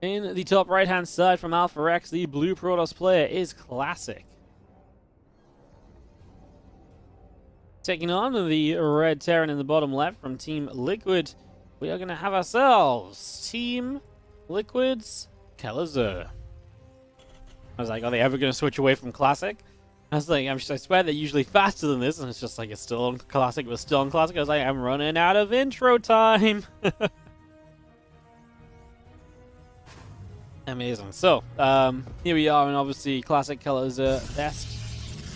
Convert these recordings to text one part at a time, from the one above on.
In the top right-hand side from AlphaX, the blue Protoss player is Classic. Taking on the red Terran in the bottom left from Team Liquid, we are going to have ourselves Team Liquid's Kelazhur. I was like, are they ever going to switch away from Classic? I was like, I swear they're usually faster than this, and it's just like it's still on Classic, but still on Classic. I was like, I'm running out of intro time. Amazing. So, here we are, and obviously Classic Kelazhur, best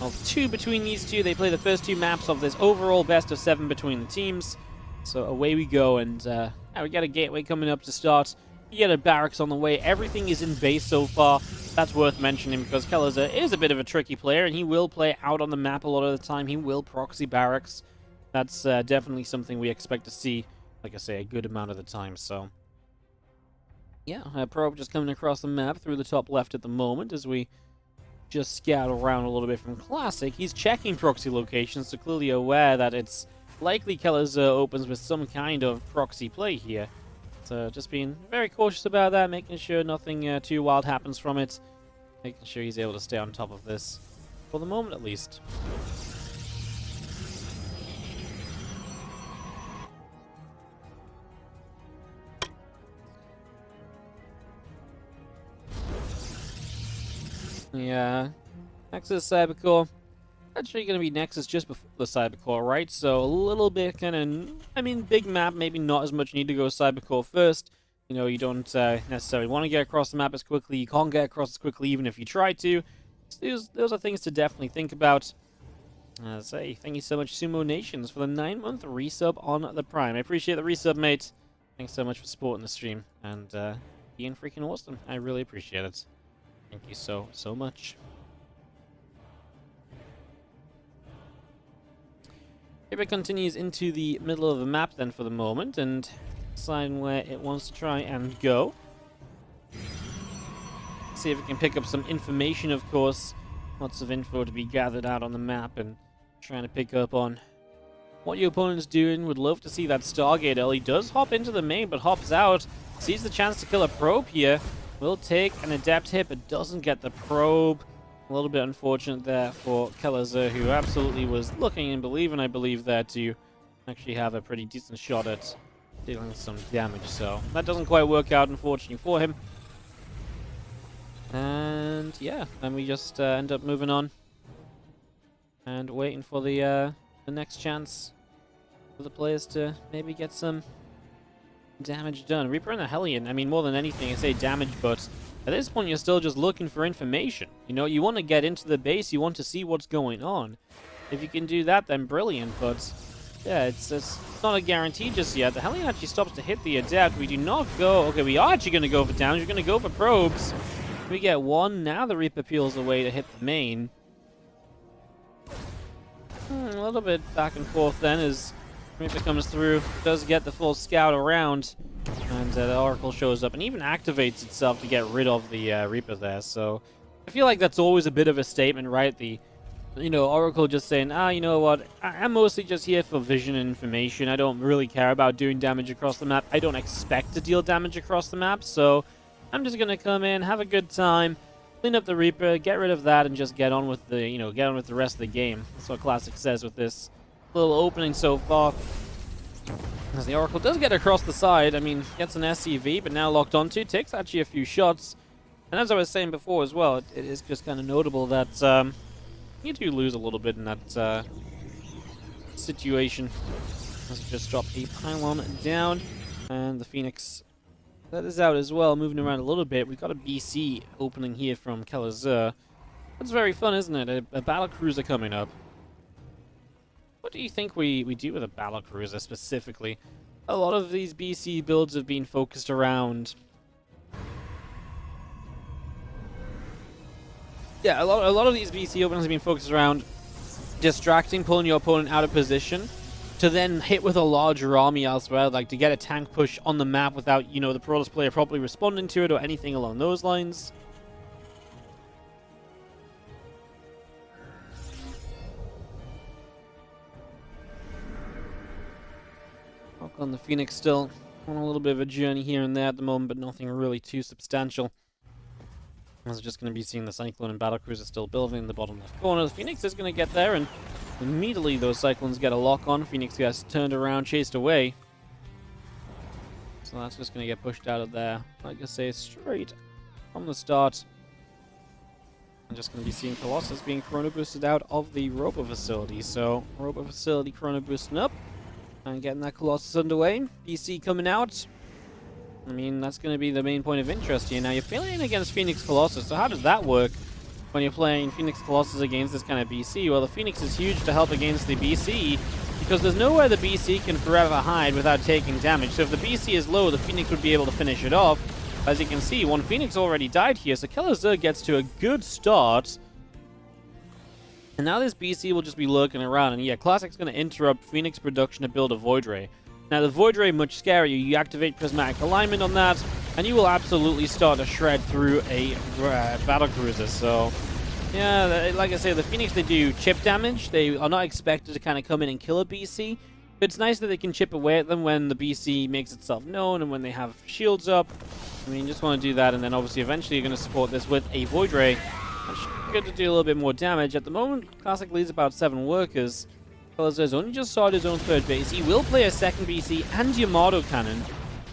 of 2 between these two. They play the first 2 maps of this overall best of 7 between the teams. So away we go, and we got a gateway coming up to start. You get a barracks on the way. Everything is in base so far. That's worth mentioning because Kelazhur is a bit of a tricky player, and he will play out on the map a lot of the time. He will proxy barracks. That's definitely something we expect to see, like I say, a good amount of the time. So, yeah, Probe just coming across the map through the top left at the moment as we just scout around a little bit from Classic. He's checking proxy locations, so clearly aware that it's likely Kelazhur opens with some kind of proxy play here. So just being very cautious about that, making sure nothing too wild happens from it. Making sure he's able to stay on top of this, for the moment at least. Yeah, Nexus Cybercore. Actually going to be Nexus just before the Cybercore, right? So a little bit kind of, I mean, big map, maybe not as much need to go Cybercore first. You know, you don't necessarily want to get across the map as quickly. You can't get across as quickly even if you try to. So those are things to definitely think about. Say, thank you so much, Sumo Nations, for the 9-month resub on the Prime. I appreciate the resub, mate. Thanks so much for supporting the stream. And being freaking awesome. I really appreciate it. Thank you so much. It continues into the middle of the map then for the moment and decide where it wants to try and go. See if it can pick up some information, of course. Lots of info to be gathered out on the map and trying to pick up on what your opponent's doing. Would love to see that Stargate early. Does hop into the main but hops out. Sees the chance to kill a probe here. Will take an adept hit but doesn't get the probe. A little bit unfortunate there for Kelazhur, who absolutely was looking and believing, I believe, there to actually have a pretty decent shot at dealing some damage. So that doesn't quite work out, unfortunately, for him. And yeah, then we just end up moving on and waiting for the next chance for the players to maybe get some damage done. Reaper and the Hellion, I mean, more than anything, I say damage, but at this point, you're still just looking for information. You know, you want to get into the base, you want to see what's going on. If you can do that, then brilliant, but yeah, it's not a guarantee just yet. The Hellion actually stops to hit the Adept. We do not go... Okay, we are actually going to go for damage. We're going to go for probes. We get one. Now the Reaper peels away to hit the main. A little bit back and forth then as Reaper comes through. Does get the full scout around. And the Oracle shows up and even activates itself to get rid of the Reaper there. So I feel like that's always a bit of a statement, right? The, you know, Oracle just saying, you know what? I'm mostly just here for vision and information. I don't really care about doing damage across the map. I don't expect to deal damage across the map. So I'm just going to come in, have a good time, clean up the Reaper, get rid of that, and just get on with the, you know, get on with the rest of the game. That's what Classic says with this little opening so far. As the Oracle does get across the side, I mean, gets an SCV, but now locked onto, takes actually a few shots. And as I was saying before as well, it is just kind of notable that you do lose a little bit in that situation. Let's just drop a pylon down, and the Phoenix, that is out as well, moving around a little bit. We've got a BC opening here from Kelazhur. That's very fun, isn't it? A battlecruiser coming up. What do you think we do with a battlecruiser specifically? A lot of these BC builds have been focused around... Yeah, a lot of these BC openings have been focused around distracting, pulling your opponent out of position, to then hit with a larger army elsewhere, like to get a tank push on the map without, you know, the Protoss player properly responding to it or anything along those lines. On the Phoenix still on a little bit of a journey here and there at the moment, but nothing really too substantial. I was just going to be seeing the Cyclone and Battlecruiser still building in the bottom left corner. The Phoenix is going to get there, and immediately those Cyclones get a lock on. Phoenix gets turned around, chased away. So that's just going to get pushed out of there, like I say, straight from the start. I'm just going to be seeing Colossus being chrono boosted out of the Robo facility. So, Robo facility chrono boosting up and getting that Colossus underway. BC coming out. I mean, that's going to be the main point of interest here. Now, you're playing against Phoenix Colossus, so how does that work when you're playing Phoenix Colossus against this kind of BC? Well, the Phoenix is huge to help against the BC, because there's nowhere the BC can forever hide without taking damage. So if the BC is low, the Phoenix would be able to finish it off. As you can see, one Phoenix already died here, so Kelazhur gets to a good start. And now this BC will just be lurking around, and yeah, Classic's going to interrupt Phoenix production to build a Void Ray. Now, the Void Ray, much scarier. You activate Prismatic Alignment on that, and you will absolutely start to shred through a Battlecruiser. So, yeah, like I say, the Phoenix, they do chip damage. They are not expected to kind of come in and kill a BC. But it's nice that they can chip away at them when the BC makes itself known and when they have shields up. I mean, you just want to do that, and then obviously eventually you're going to support this with a Void Ray. Which is good to do a little bit more damage. At the moment, Classic leads about 7 workers. Kelazhur's only just started his own third base. He will play a second BC and Yamato Cannon.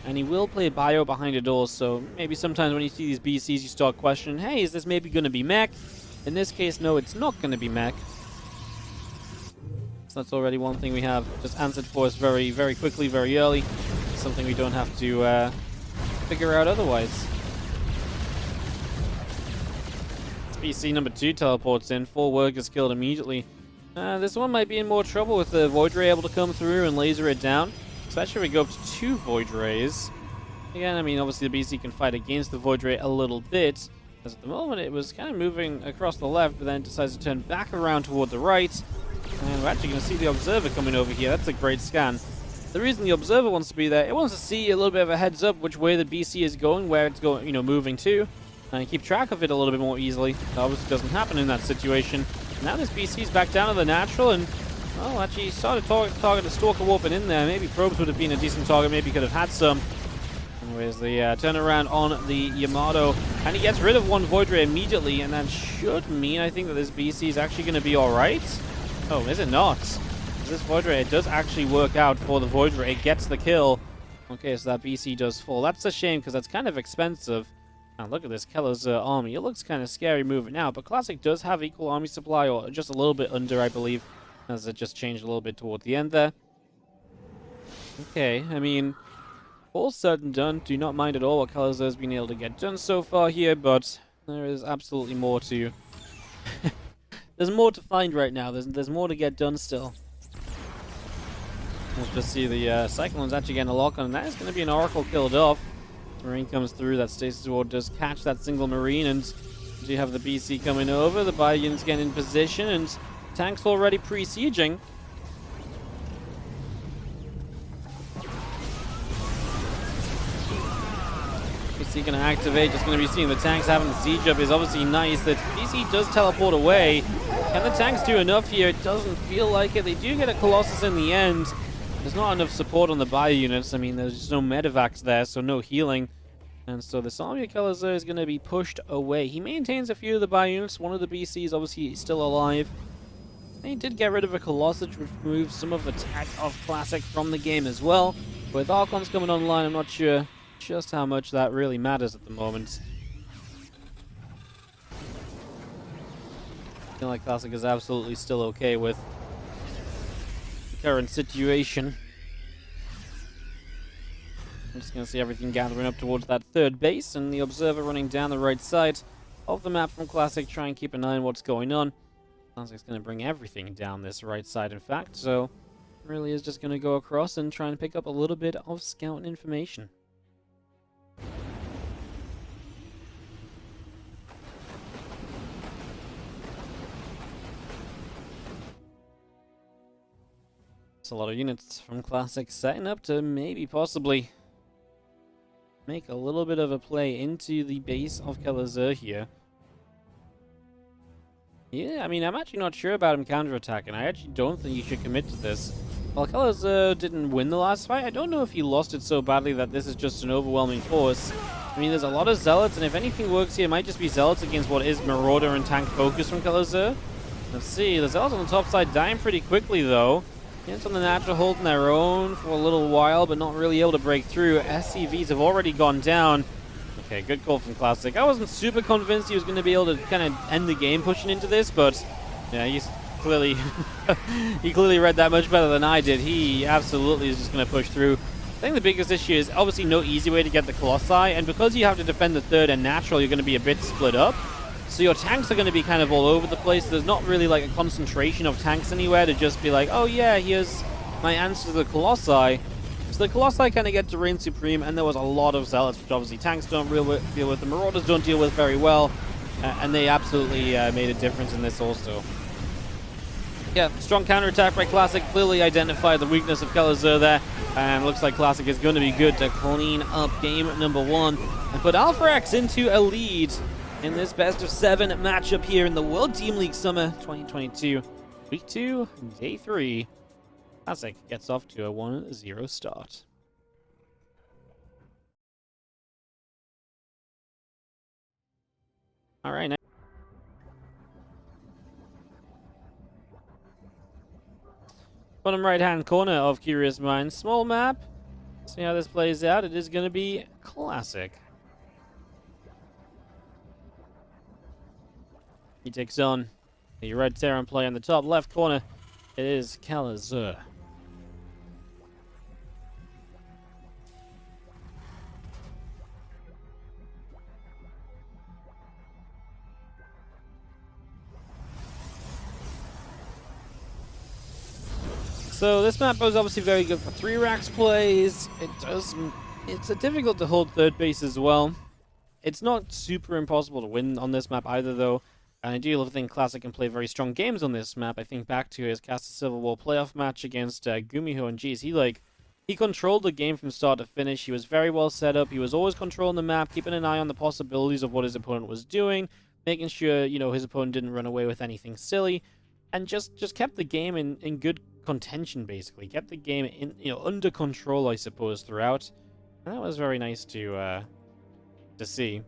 And he will play Bio behind it all, so maybe sometimes when you see these BCs, you start questioning, hey, is this maybe going to be mech? In this case, no, it's not going to be mech. So that's already one thing we have just answered for us very, very quickly, very early. Something we don't have to figure out otherwise. BC number 2 teleports in, 4 workers killed immediately. This one might be in more trouble with the Void Ray able to come through and laser it down. Especially if we go up to 2 Void Rays. Again, I mean, obviously the BC can fight against the Void Ray a little bit. Because at the moment it was kind of moving across the left, but then it decides to turn back around toward the right. And we're actually going to see the Observer coming over here. That's a great scan. The reason the Observer wants to be there, it wants to see a little bit of a heads up which way the BC is going, where it's going, moving to. And keep track of it a little bit more easily. That obviously doesn't happen in that situation. Now this BC's back down to the natural, and well, actually started target the Stalker warping in there. Maybe Probes would have been a decent target, maybe could have had some. Anyways, the turnaround on the Yamato, and he gets rid of one Void Ray immediately, and that should mean, I think, that this BC is actually going to be alright. Oh, is it not? This Void Ray, it does actually work out for the Void Ray. It gets the kill. Okay, so that BC does fall. That's a shame, because that's kind of expensive. Now look at this Kelazhur army. It looks kind of scary moving out, but Classic does have equal army supply, or just a little bit under, I believe, as it just changed a little bit toward the end there. Okay, I mean, all said and done, do not mind at all what Kelazhur has been able to get done so far here, but there is absolutely more to... There's more to find right now. There's more to get done still. Let's just see the Cyclone's actually getting a lock on, and that is going to be an Oracle killed off. Marine comes through, that Stasis Ward does catch that single Marine, and you have the BC coming over, the Bio units getting in position, and tanks already pre-sieging. BC going to activate, just going to be seeing the tanks having the siege up is obviously nice. That BC does teleport away. Can the tanks do enough here? It doesn't feel like it. They do get a Colossus in the end. There's not enough support on the Bio units. I mean, there's just no medevacs there, so no healing. And so this army of Kelazhur is going to be pushed away. He maintains a few of the Bio units. One of the BCs obviously still alive. And he did get rid of a Colossus, which removes some of the tech of Classic from the game as well. With Archons coming online, I'm not sure just how much that really matters at the moment. I feel like Classic is absolutely still okay with the current situation. I'm just going to see everything gathering up towards that third base, and the Observer running down the right side of the map from Classic, try and keep an eye on what's going on. Classic's going to bring everything down this right side, in fact, so really is just going to go across and try and pick up a little bit of scouting information. It's a lot of units from Classic setting up to maybe possibly make a little bit of a play into the base of Kelazhur here. Yeah, I mean, I'm actually not sure about him counterattacking. I actually don't think you should commit to this. While Kelazhur didn't win the last fight, I don't know if he lost it so badly that this is just an overwhelming force. I mean, there's a lot of Zealots, and if anything works here, it might just be Zealots against what is Marauder and tank focus from Kelazhur. Let's see, the Zealots on the top side dying pretty quickly, though. Units on the natural holding their own for a little while, but not really able to break through. SCVs have already gone down. Okay, good call from Classic. I wasn't super convinced he was going to be able to kind of end the game pushing into this, but yeah, he's clearly he clearly read that much better than I did. He absolutely is just going to push through. I think the biggest issue is obviously no easy way to get the Colossi, and because you have to defend the third and natural, you're going to be a bit split up. So your tanks are going to be kind of all over the place. There's not really like a concentration of tanks anywhere to just be like, oh yeah, here's my answer to the Colossi. So the Colossi kind of get to reign supreme, and there was a lot of Zealots, which obviously tanks don't deal with, the Marauders don't deal with very well, and they absolutely made a difference in this also. Yeah, strong counterattack by Classic, clearly identified the weakness of Kelazhur there, and looks like Classic is going to be good to clean up game number 1 and put AlphaX into a lead in this best of 7 matchup here in the World Team League Summer 2022. Week 2, Day 3. Classic gets off to a 1-0 start. All right. Bottom right-hand corner of Curious Minds. Small map. See how this plays out. It is going to be Classic. He takes on the red Terran player in the top left corner. It is Kelazhur. So this map is obviously very good for 3 racks plays. It's difficult to hold third base as well. It's not super impossible to win on this map either, though. And I do think Classic can play very strong games on this map. I think back to his Cast of Civil War playoff match against Gumiho, and geez, he controlled the game from start to finish. He was very well set up. He was always controlling the map, keeping an eye on the possibilities of what his opponent was doing, making sure, you know, his opponent didn't run away with anything silly, and just kept the game in good contention, basically. Kept the game in, under control, I suppose, throughout. And that was very nice to see.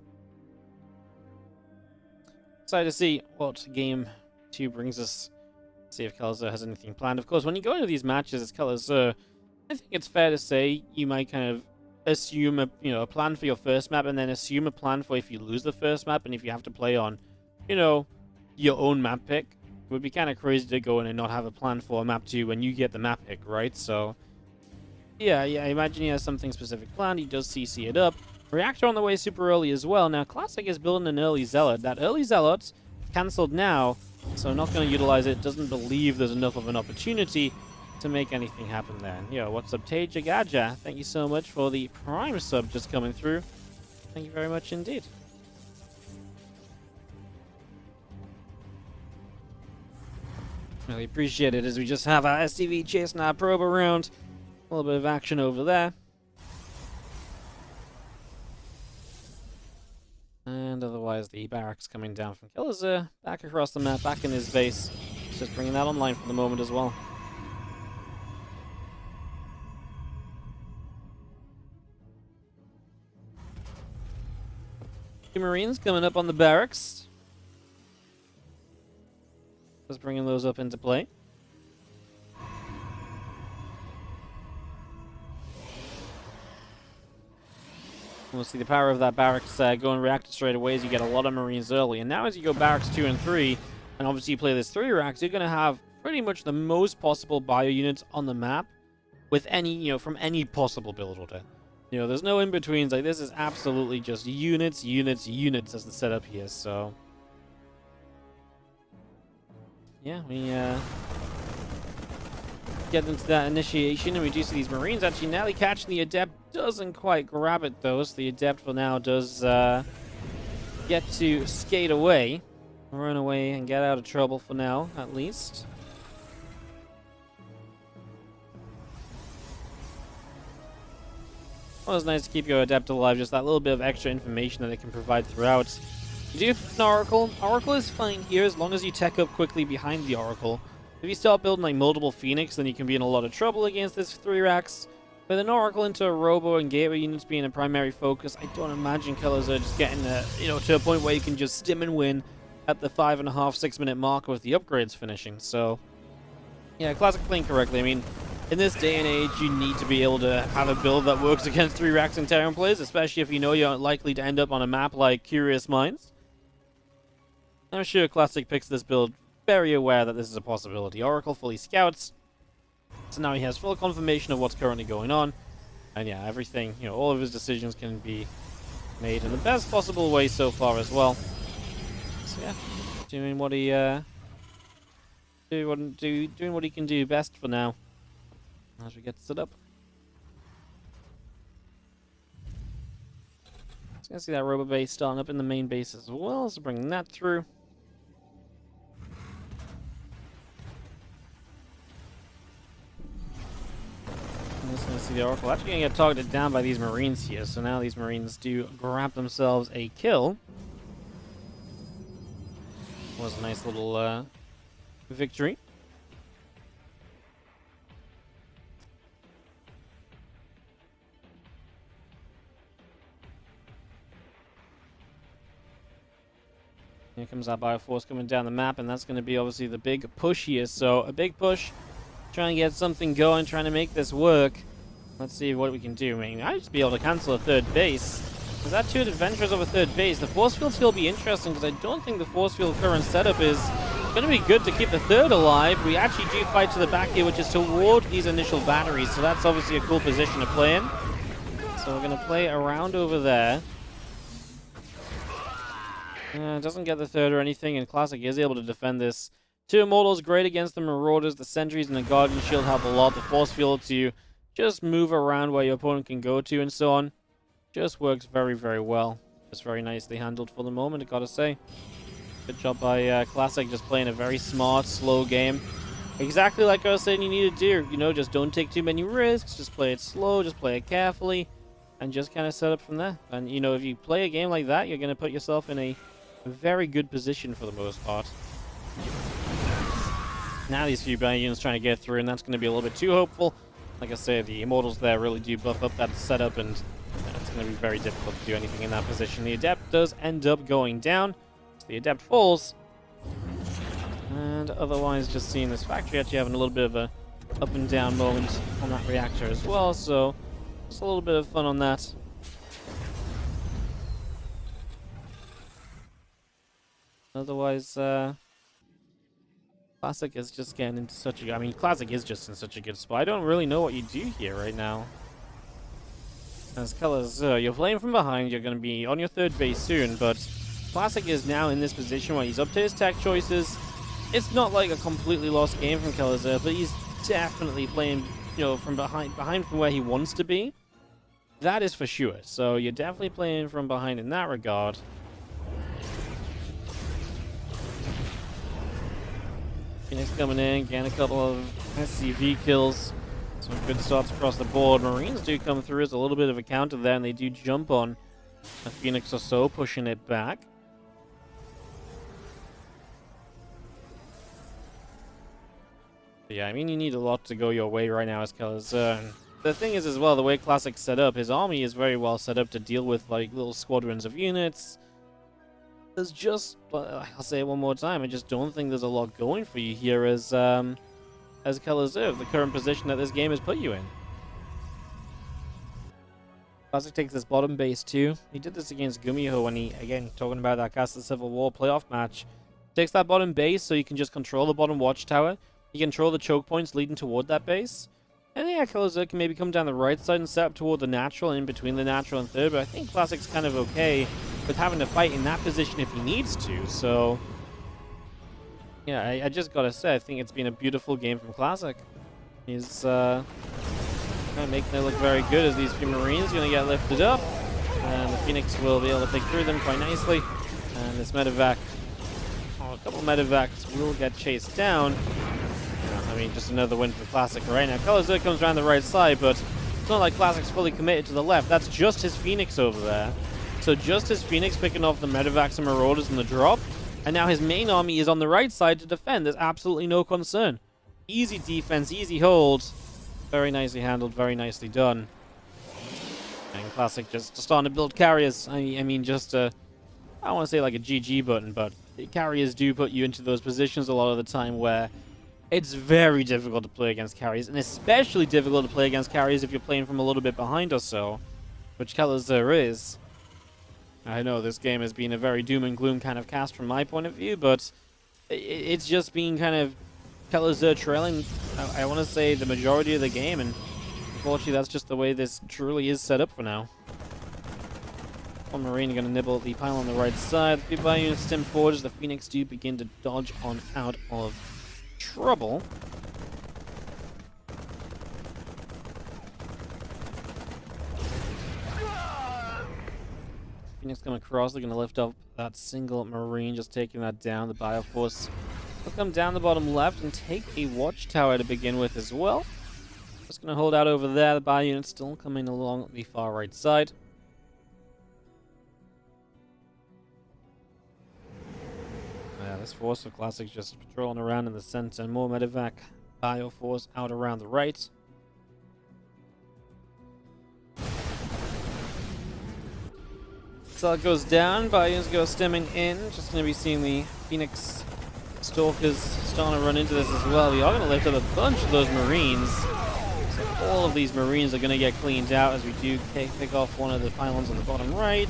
Excited to see what game 2 brings us. See if Kelazhur has anything planned. Of course, when you go into these matches as Kelazhur, I think it's fair to say you might kind of assume a plan for your first map, and then assume a plan for if you lose the first map, and if you have to play on, your own map pick. It would be kind of crazy to go in and not have a plan for map 2 when you get the map pick, right? So, yeah, I imagine he has something specific planned. He does CC it up. Reactor on the way super early as well. Now, Classic is building an early Zealot. That early Zealot cancelled now, so not going to utilize it. Doesn't believe there's enough of an opportunity to make anything happen there. Yo, what's up, Teja Gaja? Thank you so much for the Prime sub just coming through. Thank you very much indeed. Really appreciate it as we just have our STV chasing our probe around. A little bit of action over there. And otherwise, the barracks coming down from Kelazhur, back across the map, back in his base. Just bringing that online for the moment as well. Two Marines coming up on the barracks. Just bringing those up into play. We'll see the power of that barracks going reactor straight away as you get a lot of Marines early. And now as you go barracks 2 and 3, and obviously you play this 3 racks, you're going to have pretty much the most possible bio units on the map with any, from any possible build order. There's no in-betweens. Like, this is absolutely just units, units, units as the setup here, so... Yeah, we get into that initiation, and we do see these Marines actually nearly catching the Adept. Doesn't quite grab it, though, so the Adept for now does get to skate away. Run away and get out of trouble for now, at least. Well, it's nice to keep your Adept alive, just that little bit of extra information that it can provide throughout. You do an Oracle. Oracle is fine here as long as you tech up quickly behind the Oracle. If you start building like multiple Phoenix, then you can be in a lot of trouble against this 3 racks. With an Oracle into a Robo and Gateway units being a primary focus, I don't imagine Kelazhur just getting to a point where you can just stim and win at the 5.5, 6 minute mark with the upgrades finishing. So, yeah, Classic playing correctly. I mean, in this day and age, you need to be able to have a build that works against 3 racks and Terran players, especially if you know you're likely to end up on a map like Curious Minds. I'm sure Classic picks this build very aware that this is a possibility. Oracle fully scouts, so now he has full confirmation of what's currently going on. And yeah, everything, all of his decisions can be made in the best possible way so far as well. So yeah, doing what he doing what he can do best for now. As we get set up. So you can see that Robo base starting up in the main base as well, so bringing that through. Just going to see the Oracle actually going to get targeted down by these Marines here, so now these Marines do grab themselves a kill. Was a nice little victory. Here comes that Bioforce coming down the map, and that's going to be obviously the big push here. So a big push, trying to get something going, trying to make this work. Let's see what we can do. I mean, I'd just be able to cancel a 3rd base. Is that 2 adventurers of a 3rd base? The force field still be interesting, because I don't think the force field current setup is going to be good to keep the 3rd alive. We actually do fight to the back here, which is toward these initial batteries, so that's obviously a cool position to play in. So we're going to play around over there. Doesn't get the 3rd or anything, and Classic is able to defend this. 2 Immortals, great against the Marauders. The Sentries and the Guardian Shield help a lot. The Force Field to just move around where your opponent can go to and so on. Just works very, very well. Just very nicely handled for the moment, I gotta say. Good job by Classic, just playing a very smart, slow game. Exactly like I was saying you need to do. Just don't take too many risks. Just play it slow, just play it carefully, and just kind of set up from there. And, if you play a game like that, you're going to put yourself in a very good position for the most part. Now these few units trying to get through, and that's going to be a little bit too hopeful. Like I say, the Immortals there really do buff up that setup, and it's going to be very difficult to do anything in that position. The Adept does end up going down, so the Adept falls. And otherwise, just seeing this factory actually having a little bit of a up and down moment on that reactor as well, so just a little bit of fun on that. Otherwise, Classic is just getting into such a... I mean, Classic is just in such a good spot. I don't really know what you do here right now. As Kelazhur, you're playing from behind, you're going to be on your 3rd base soon, but Classic is now in this position where he's up to his tech choices. It's not like a completely lost game from Kelazhur, but he's definitely playing, from behind from where he wants to be. That is for sure. So you're definitely playing from behind in that regard. Phoenix coming in, getting a couple of SCV kills. Some good starts across the board. Marines do come through as a little bit of a counter there, and they do jump on a Phoenix or so, pushing it back. But yeah, I mean, you need a lot to go your way right now as Kelazhur. And the thing is as well, the way Classic's set up, his army is very well set up to deal with like little squadrons of units. There's just, I'll say it one more time, I just don't think there's a lot going for you here as Kelazhur, the current position that this game has put you in. Classic takes this bottom base too. He did this against Gumiho when he, again, talking about that Castle Civil War playoff match. Takes that bottom base so you can just control the bottom watchtower. You control the choke points leading toward that base. And yeah, Kelazhur can maybe come down the right side and set up toward the natural, in between the natural and 3rd, but I think Classic's kind of okay with having to fight in that position if he needs to, so... Yeah, I just gotta say, I think it's been a beautiful game from Classic. He's kind of making it look very good as these few Marines are going to get lifted up. And the Phoenix will be able to pick through them quite nicely. And this medevac, a couple medevacs will get chased down. I mean, just another win for Classic right now. Kelazhur comes around the right side, but it's not like Classic's fully committed to the left. That's just his Phoenix over there. So just his Phoenix picking off the medevacs and Marauders in the drop. And now his main army is on the right side to defend. There's absolutely no concern. Easy defense, easy hold. Very nicely handled, very nicely done. And Classic just starting to build carriers. I mean, just I don't want to say like a GG button, but carriers do put you into those positions a lot of the time where it's very difficult to play against carriers, and especially difficult to play against carriers if you're playing from a little bit behind or so, which Kelazhur is. I know this game has been a very doom and gloom kind of cast from my point of view, but it's just been kind of Kelazhur trailing, I want to say, the majority of the game, and unfortunately that's just the way this truly is set up for now. One Marine going to nibble the pile on the right side. The Bio unit stem forward as the Phoenix do begin to dodge on out of trouble. Phoenix coming across, they're going to lift up that single Marine, just taking that down. The Bioforce will come down the bottom left and take a watchtower to begin with as well. Just going to hold out over there. The Bio unit still coming along the far right side. This force of Classic just patrolling around in the center. More medevac Bio force out around the right. So it goes down. Bio's go stemming in. Just going to be seeing the Phoenix Stalkers starting to run into this as well. We are going to lift up a bunch of those Marines. So all of these Marines are going to get cleaned out as we do pick off one of the pylons on the bottom right.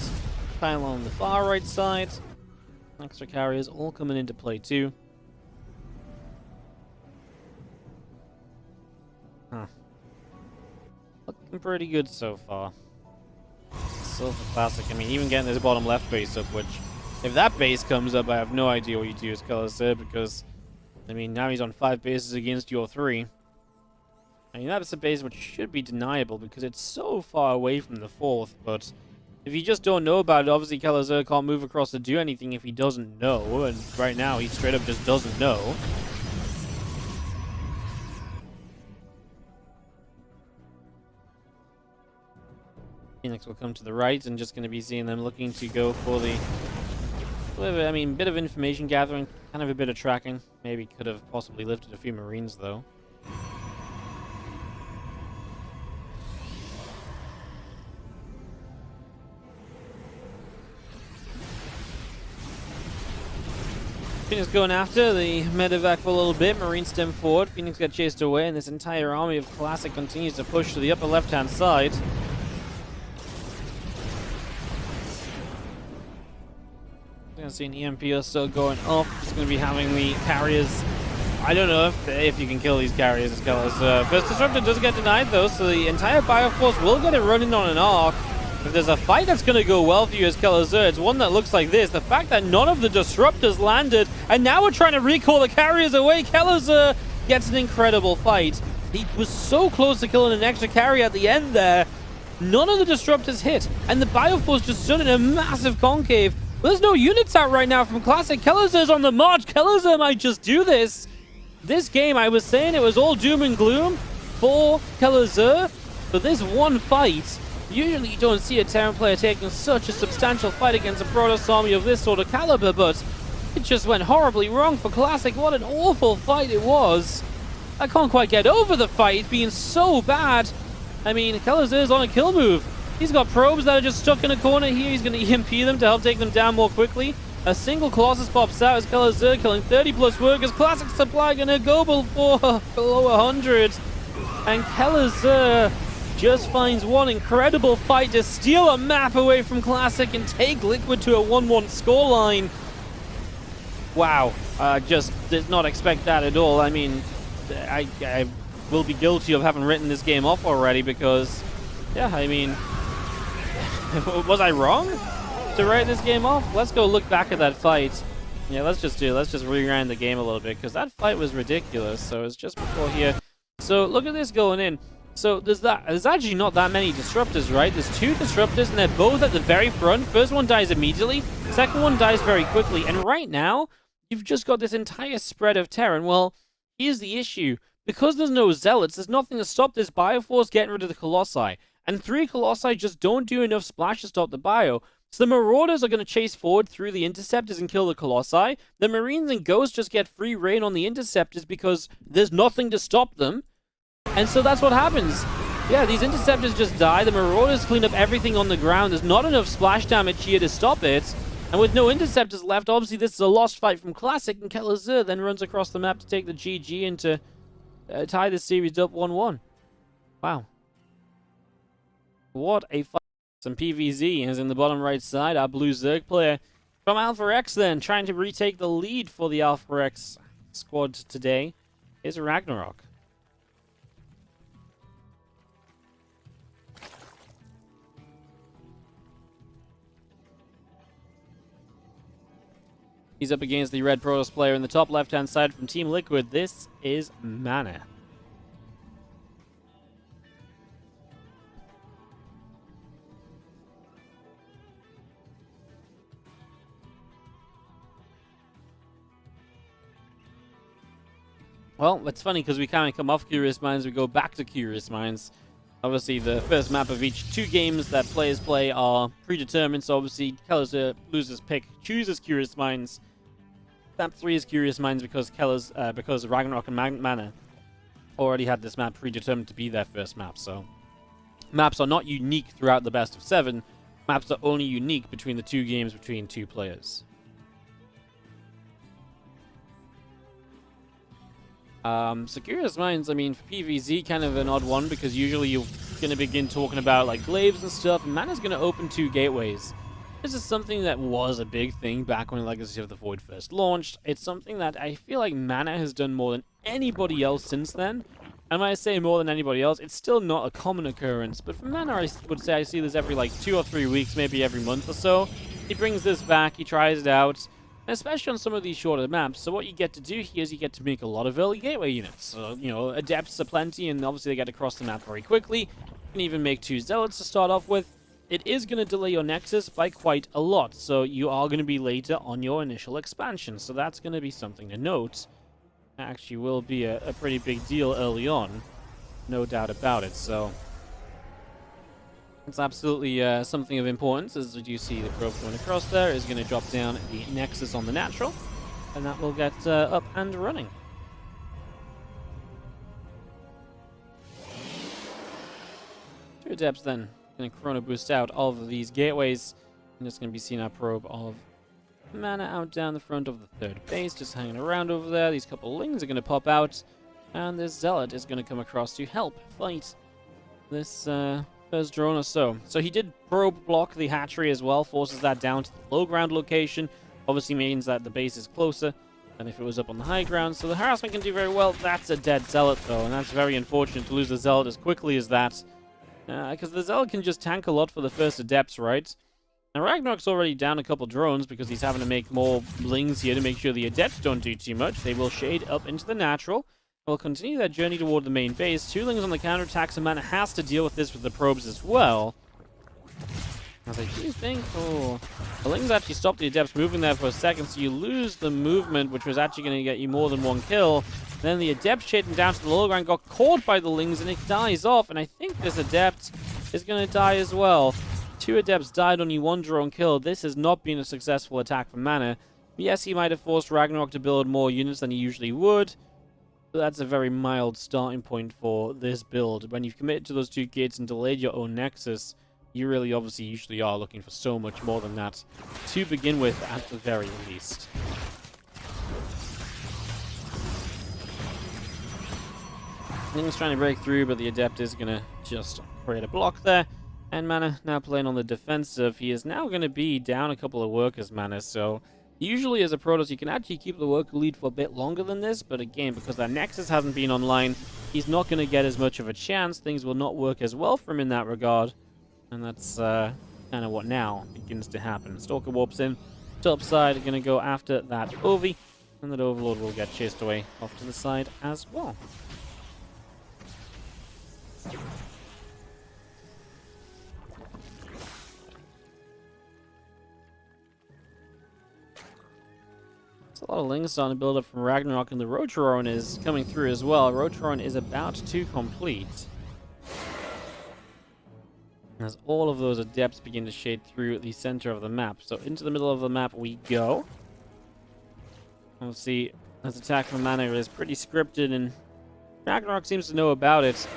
Pylon on the far right side. Extra carriers all coming into play too. Looking pretty good so far. Silver Classic, I mean, even getting this bottom left base up, which, if that base comes up, I have no idea what you do as Kelazhur, because, I mean, now he's on 5 bases against your 3. I mean, that's a base which should be deniable, because it's so far away from the 4th, but if you just don't know about it, obviously Kelazhur can't move across to do anything if he doesn't know, and right now he straight up just doesn't know. Phoenix will come to the right, and just going to be seeing them looking to go for the, I mean, bit of information gathering, kind of a bit of tracking. Maybe could have possibly lifted a few Marines though. Phoenix going after the medevac for a little bit. Marine stem forward. Phoenix got chased away, and this entire army of Classic continues to push to the upper left-hand side. You're going to see an EMP still going off. Just going to be having the carriers. I don't know if you can kill these carriers as Kelazhur. First Disruptor does get denied though, so the entire Bioforce will get it running on an arc. If there's a fight that's going to go well for you as Kelazhur, it's one that looks like this. The fact that none of the Disruptors landed, and now we're trying to recall the carriers away. Kelazhur gets an incredible fight. He was so close to killing an extra carry at the end there. None of the Disruptors hit, and the Bioforce just stood in a massive concave. But there's no units out right now from Classic. Kelazhur's on the march. Kelazhur might just do this. This game, I was saying it was all doom and gloom for Kelazhur, but this one fight, usually you don't see a Terran player taking such a substantial fight against a Protoss army of this sort of caliber, but it just went horribly wrong for Classic. What an awful fight it was. I can't quite get over the fight being so bad. I mean, Kelazhur's on a kill move. He's got probes that are just stuck in a corner here. He's going to EMP them to help take them down more quickly. A single Colossus pops out as Kelazhur killing 30+ workers. Classic supply going to go for below 100. And Kelazhur just finds one incredible fight to steal a map away from Classic and take Liquid to a 1-1 scoreline. Wow, just did not expect that at all. I mean, I will be guilty of having written this game off already because, yeah, I mean, was I wrong to write this game off? Let's go look back at that fight. Yeah, let's just rewind the game a little bit because that fight was ridiculous. So it's just before here. So look at this going in. So there's actually not that many Disruptors, right? There's 2 Disruptors and they're both at the very front. First one dies immediately. Second one dies very quickly. And right now, you've just got this entire spread of Terran. Well, here's the issue. Because there's no Zealots, there's nothing to stop this Bioforce getting rid of the Colossi. And 3 Colossi just don't do enough splash to stop the Bio. So the Marauders are going to chase forward through the Interceptors and kill the Colossi. The Marines and Ghosts just get free reign on the Interceptors because there's nothing to stop them. And so that's what happens. Yeah, these Interceptors just die. The Marauders clean up everything on the ground. There's not enough splash damage here to stop it. And with no Interceptors left, obviously this is a lost fight from Classic, and Kelazhur then runs across the map to take the GG and to tie this series up 1-1. Wow. What a fight. Some PVZ is in the bottom right side. Our blue Zerg player from AlphaX then, trying to retake the lead for the AlphaX squad today, is RagnaroK. He's up against the red Protoss player in the top left-hand side from Team Liquid. This is MaNa. Well, it's funny because we kind of come off Curious Minds, we go back to Curious Minds. Obviously, the first map of each 2 games that players play are predetermined, so obviously, Kelazhur loses pick, chooses Curious Minds. Map 3 is Curious Minds because RagnaroK and MaNa already had this map predetermined to be their first map, so maps are not unique throughout the best of 7. Maps are only unique between the 2 games between 2 players. So Curious Minds, I mean, for PvZ, kind of an odd one, because usually you're going to begin talking about, like, glaives and stuff, and MaNa's going to open 2 gateways. This is something that was a big thing back when Legacy of the Void first launched. It's something that I feel like MaNa has done more than anybody else since then. And when I say more than anybody else, it's still not a common occurrence, but for MaNa, I would say I see this every, like, 2 or 3 weeks, maybe every month or so. He brings this back, he tries it out, especially on some of these shorter maps. So what you get to do here is you get to make a lot of early gateway units. So, you know, Adepts are plenty, and obviously they get across the map very quickly. You can even make 2 Zealots to start off with. It is going to delay your Nexus by quite a lot, so you are going to be later on your initial expansion. So that's going to be something to note. That actually will be a pretty big deal early on. No doubt about it, so it's absolutely something of importance. As you see, the probe going across there is going to drop down the Nexus on the natural, and that will get up and running. Two Adepts then going to Chrono Boost out all of these gateways, and it's going to be seeing our probe of MaNa out down the front of the 3rd base, just hanging around over there. These couple of Lings are going to pop out, and this Zealot is going to come across to help fight this first drone or so. So he did probe block the hatchery as well, forces that down to the low ground location. Obviously means that the base is closer than if it was up on the high ground. So the harassment can do very well. That's a dead Zealot though, and that's very unfortunate to lose the Zealot as quickly as that. Because the Zealot can just tank a lot for the first Adepts, right? And RagnaroK's already down a couple drones because he's having to make more Lings here to make sure the Adepts don't do too much. They will shade up into the natural. Will continue their journey toward the main base. 2 Lings on the counterattack, so MaNa has to deal with this with the probes as well. I was like, do you think? Oh, the Lings actually stopped the Adepts moving there for a second, so you lose the movement, which was actually going to get you more than 1 kill. Then the Adept shading down to the low ground got caught by the Lings, and it dies off, and I think this Adept is going to die as well. 2 Adepts died, only 1 drone killed. This has not been a successful attack from MaNa. Yes, he might have forced RagnaroK to build more units than he usually would, but that's a very mild starting point for this build. When you've committed to those 2 gates and delayed your own Nexus, you really obviously usually are looking for so much more than that to begin with, at the very least. Ling's trying to break through, but the Adept is going to just create a block there. And MaNa now playing on the defensive. He is now going to be down a couple of workers, MaNa, so usually as a Protoss, you can actually keep the worker lead for a bit longer than this, but again, because that Nexus hasn't been online, he's not going to get as much of a chance. Things will not work as well for him in that regard, and that's kind of what now begins to happen. Stalker warps in, top side, going to go after that Ovi, and that Overlord will get chased away off to the side as well. A lot of Lings starting to build up from RagnaroK, and the Rotoron is coming through as well. Rotoron is about to complete. as all of those adepts begin to shade through the center of the map. So into the middle of the map we go. We'll see, this attack from MaNa is pretty scripted, and RagnaroK seems to know about it.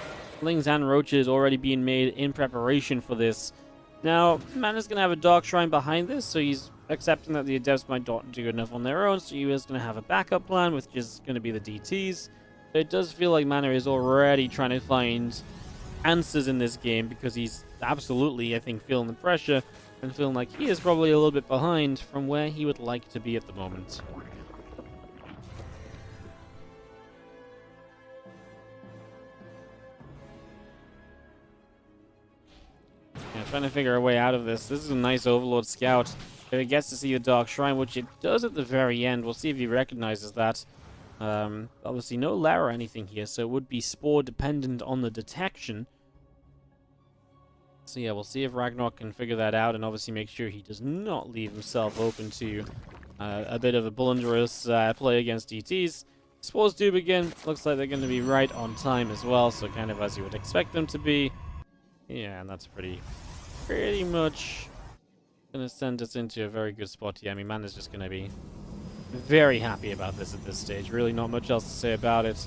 Lings and roaches already being made in preparation for this. Now, MaNa's going to have a Dark Shrine behind this, so he's accepting that the adepts might not do enough on their own, so he is going to have a backup plan, which is going to be the DTs. But it does feel like MaNa is already trying to find answers in this game, because he's absolutely, I think, feeling the pressure and feeling like he is probably a little bit behind from where he would like to be at the moment. Yeah, trying to figure a way out of this. This is a nice Overlord Scout. If it gets to see the Dark Shrine, which it does at the very end, we'll see if he recognizes that. Obviously, no lair or anything here, so it would be Spore dependent on the detection. So yeah, we'll see if RagnaroK can figure that out, and obviously make sure he does not leave himself open to a bit of a blunderous play against DTs. Spores do begin. Looks like they're going to be right on time as well, so kind of as you would expect them to be. Yeah, and that's pretty much going to send us into a very good spot here. I mean, MaNa's just going to be very happy about this at this stage. Really not much else to say about it.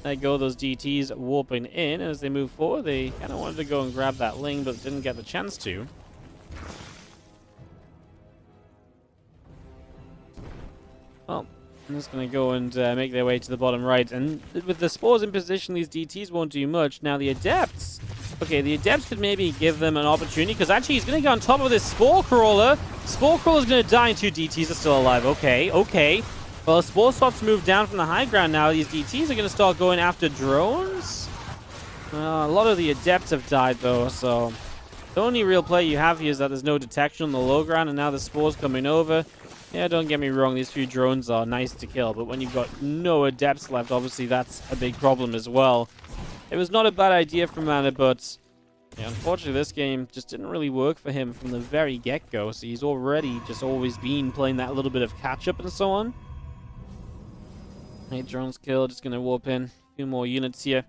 There go those DTs warping in. As they move forward, they kind of wanted to go and grab that Ling, but didn't get the chance to. Well, I'm just going to go and make their way to the bottom right. And with the Spores in position, these DTs won't do much. Now, the Adepts... Okay, the Adepts could maybe give them an opportunity, because actually he's going to go on top of this Spore Crawler. Spore Crawler's going to die, and 2 DTs are still alive. Okay. Well, Spore starts to move down from the high ground now. These DTs are going to start going after drones. A lot of the Adepts have died, though, so... The only real play you have here is that there's no detection on the low ground, and now the Spore's coming over. Yeah, don't get me wrong, these few drones are nice to kill, but when you've got no Adepts left, obviously that's a big problem as well. It was not a bad idea from MaNa, but yeah, unfortunately this game just didn't really work for him from the very get-go, so he's already just always been playing that little bit of catch-up and so on. 8 drones killed, just going to warp in. A few more units here.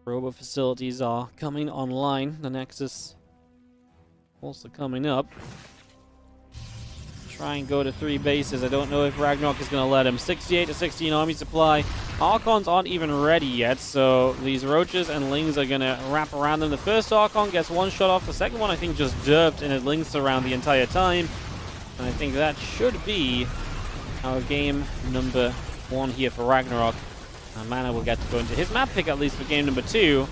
Robo facilities are coming online. The Nexus also coming up. Try and go to 3 bases. I don't know if RagnaroK is going to let him. 68 to 16 army supply. Archons aren't even ready yet, so these Roaches and Lings are going to wrap around them. The first Archon gets 1 shot off. The second one, I think, just derped, and it links around the entire time. And I think that should be our game number 1 here for RagnaroK. MaNa will get to go into his map pick, at least for game number 2.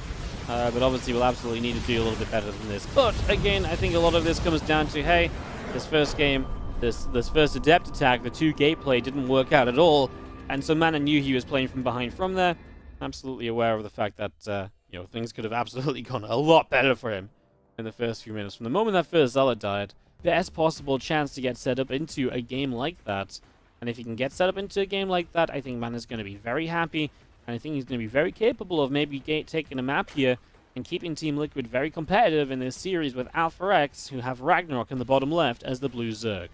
But obviously we'll absolutely need to do a little bit better than this. But again, I think a lot of this comes down to, hey, this first game, this first Adept attack, the 2 gate play didn't work out at all. And so MaNa knew he was playing from behind from there. Absolutely aware of the fact that, you know, things could have absolutely gone a lot better for him in the first few minutes. From the moment that first Zealot died, best possible chance to get set up into a game like that. And if he can get set up into a game like that, I think MaNa's going to be very happy. And I think he's going to be very capable of maybe taking a map here and keeping Team Liquid very competitive in this series with AlphaX, who have RagnaroK in the bottom left as the blue Zerg.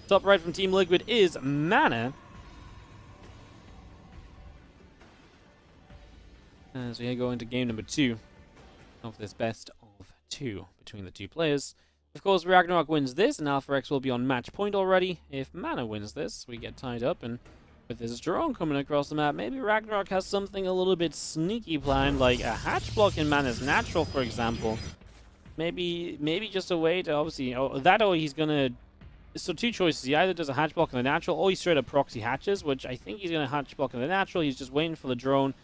Top right from Team Liquid is MaNa. As we go into game number 2 of this best of 2 between the 2 players. Of course, RagnaroK wins this, and AlphaX will be on match point already. If MaNa wins this, we get tied up, and with this drone coming across the map, maybe RagnaroK has something a little bit sneaky planned, like a hatch block in MaNa's natural, for example. Maybe just a way to obviously, or he's gonna. So 2 choices. He either does a hatch block in the natural, or he straight up proxy hatches, which I think he's gonna hatch block in the natural. He's just waiting for the drone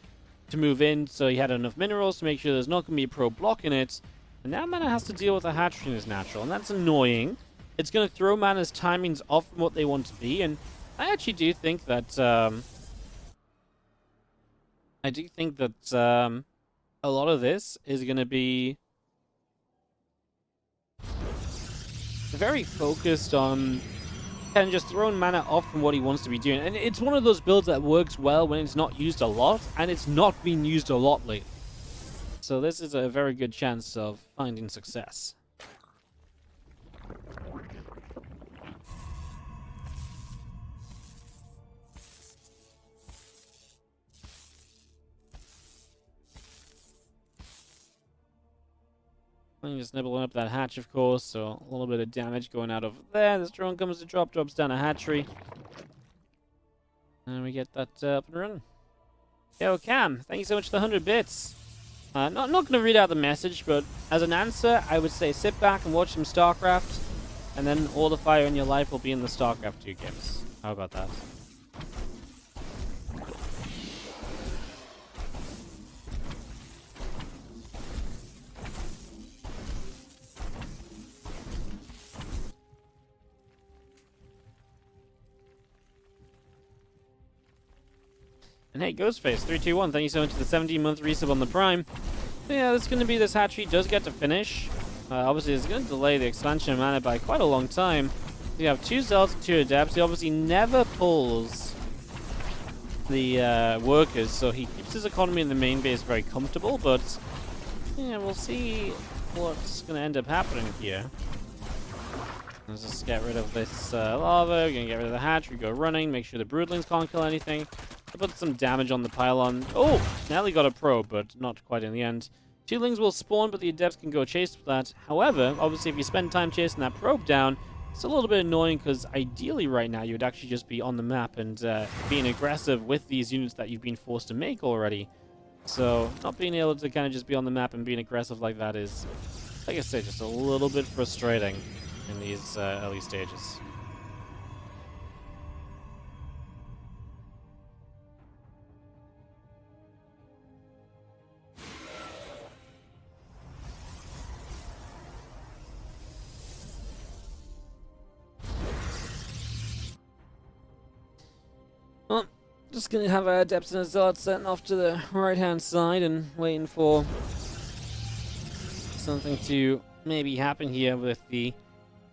to move in, so he had enough minerals to make sure there's not gonna be a pro block in it. And now MaNa has to deal with a hatch in his natural, and that's annoying. It's going to throw MaNa's timings off from what they want to be, and I actually do think that a lot of this is going to be very focused on kind of just throwing MaNa off from what he wants to be doing. And it's one of those builds that works well when it's not used a lot, and it's not been used a lot lately. So this is a very good chance of finding success. And just nibbling up that hatch, of course, so a little bit of damage going out over there. This drone comes to drops down a hatchery. And we get that up and running. Yo, Cam, thank you so much for the 100 bits. Not going to read out the message, but as an answer, I would say sit back and watch some StarCraft, and then all the fire in your life will be in the StarCraft 2 games. How about that? And hey, Ghostface321, thank you so much for the 17-month resub on the Prime. So yeah, this is going to be this hatchery does get to finish. Obviously, it's going to delay the expansion of mana by quite a long time. You have 2 Zealots and 2 Adepts. He obviously never pulls the workers, so he keeps his economy in the main base very comfortable, but yeah, we'll see what's going to end up happening here. Let's just get rid of this lava. We're going to get rid of the hatchery, go running, make sure the broodlings can't kill anything. I'll put some damage on the pylon. Oh, Nelly got a probe, but not quite in the end. 2 lings will spawn, but the adepts can go chase that. However, obviously, if you spend time chasing that probe down, it's a little bit annoying because ideally right now you would actually just be on the map and being aggressive with these units that you've been forced to make already. So not being able to kind of just be on the map and being aggressive like that is, like I say, just a little bit frustrating in these early stages. Well, just gonna have our Adepts and Zealots setting off to the right-hand side and waiting for something to maybe happen here with the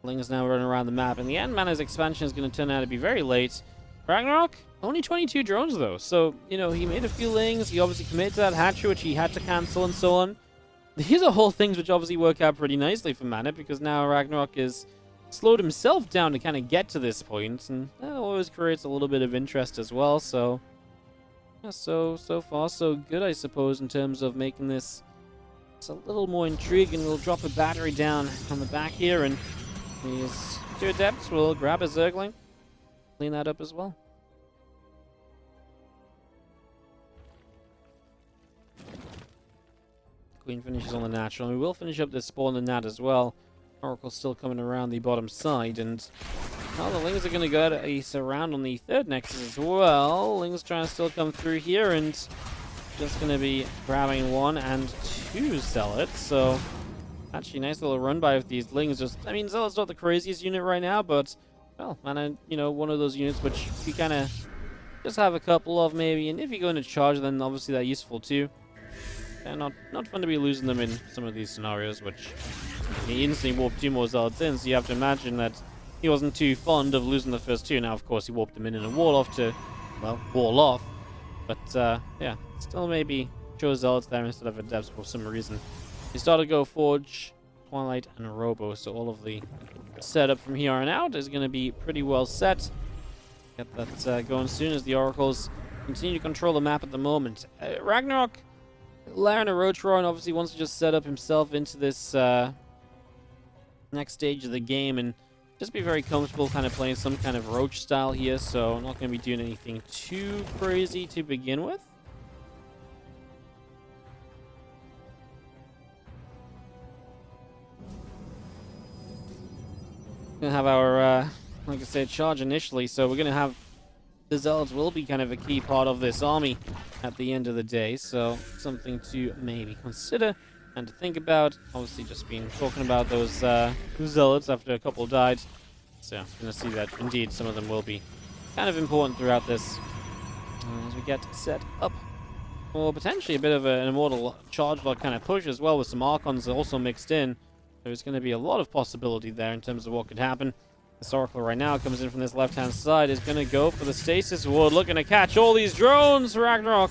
lings now running around the map. In the end, MaNa's expansion is going to turn out to be very late. RagnaroK, only 22 drones though, so, you know, he made a few lings, he obviously committed to that hatchery, which he had to cancel and so on. These are whole things which obviously work out pretty nicely for MaNa, because now RagnaroK is slowed himself down to kind of get to this point, and that always creates a little bit of interest as well. So yeah, so far so good, I suppose, in terms of making this it's a little more intriguing. We'll drop a battery down on the back here, and these 2 adepts will grab a Zergling, clean that up as well. Queen finishes on the natural, and we will finish up this spawn in that as well. Oracle's still coming around the bottom side, and well, the lings are going to go at a surround on the 3rd nexus as well. Lings trying to still come through here, and just going to be grabbing 1 and 2 Zealots. So actually, nice little run by with these lings. Just, I mean, Zealot's not the craziest unit right now, but well, MaNa, you know, one of those units which you kind of just have a couple of maybe, and if you go into charge, then obviously they're useful too. And not fun to be losing them in some of these scenarios, which he instantly warped 2 more Zealots in, so you have to imagine that he wasn't too fond of losing the first 2. Now, of course, he warped them in a wall off to, well, wall off. But, yeah, still maybe chose Zealots there instead of Adepts for some reason. He started to go Forge, Twilight, and Robo, so all of the setup from here on out is going to be pretty well set. Get that going soon as the Oracles continue to control the map at the moment. RagnaroK, Laren and Roachroar, and obviously wants to just set up himself into this next stage of the game and just be very comfortable kind of playing some kind of Roach style here, so I'm not going to be doing anything too crazy to begin with. Going to have our, like I said, charge initially, so we're going to have the Zealots will be kind of a key part of this army at the end of the day, so something to maybe consider and to think about. Obviously, just been talking about those Zealots after a couple died, so I'm going to see that indeed some of them will be kind of important throughout this as we get set up for potentially a bit of an Immortal charge lock kind of push as well, with some Archons also mixed in. There's going to be a lot of possibility there in terms of what could happen. This Oracle right now comes in from this left-hand side, is going to go for the Stasis Ward, looking to catch all these drones, RagnaroK.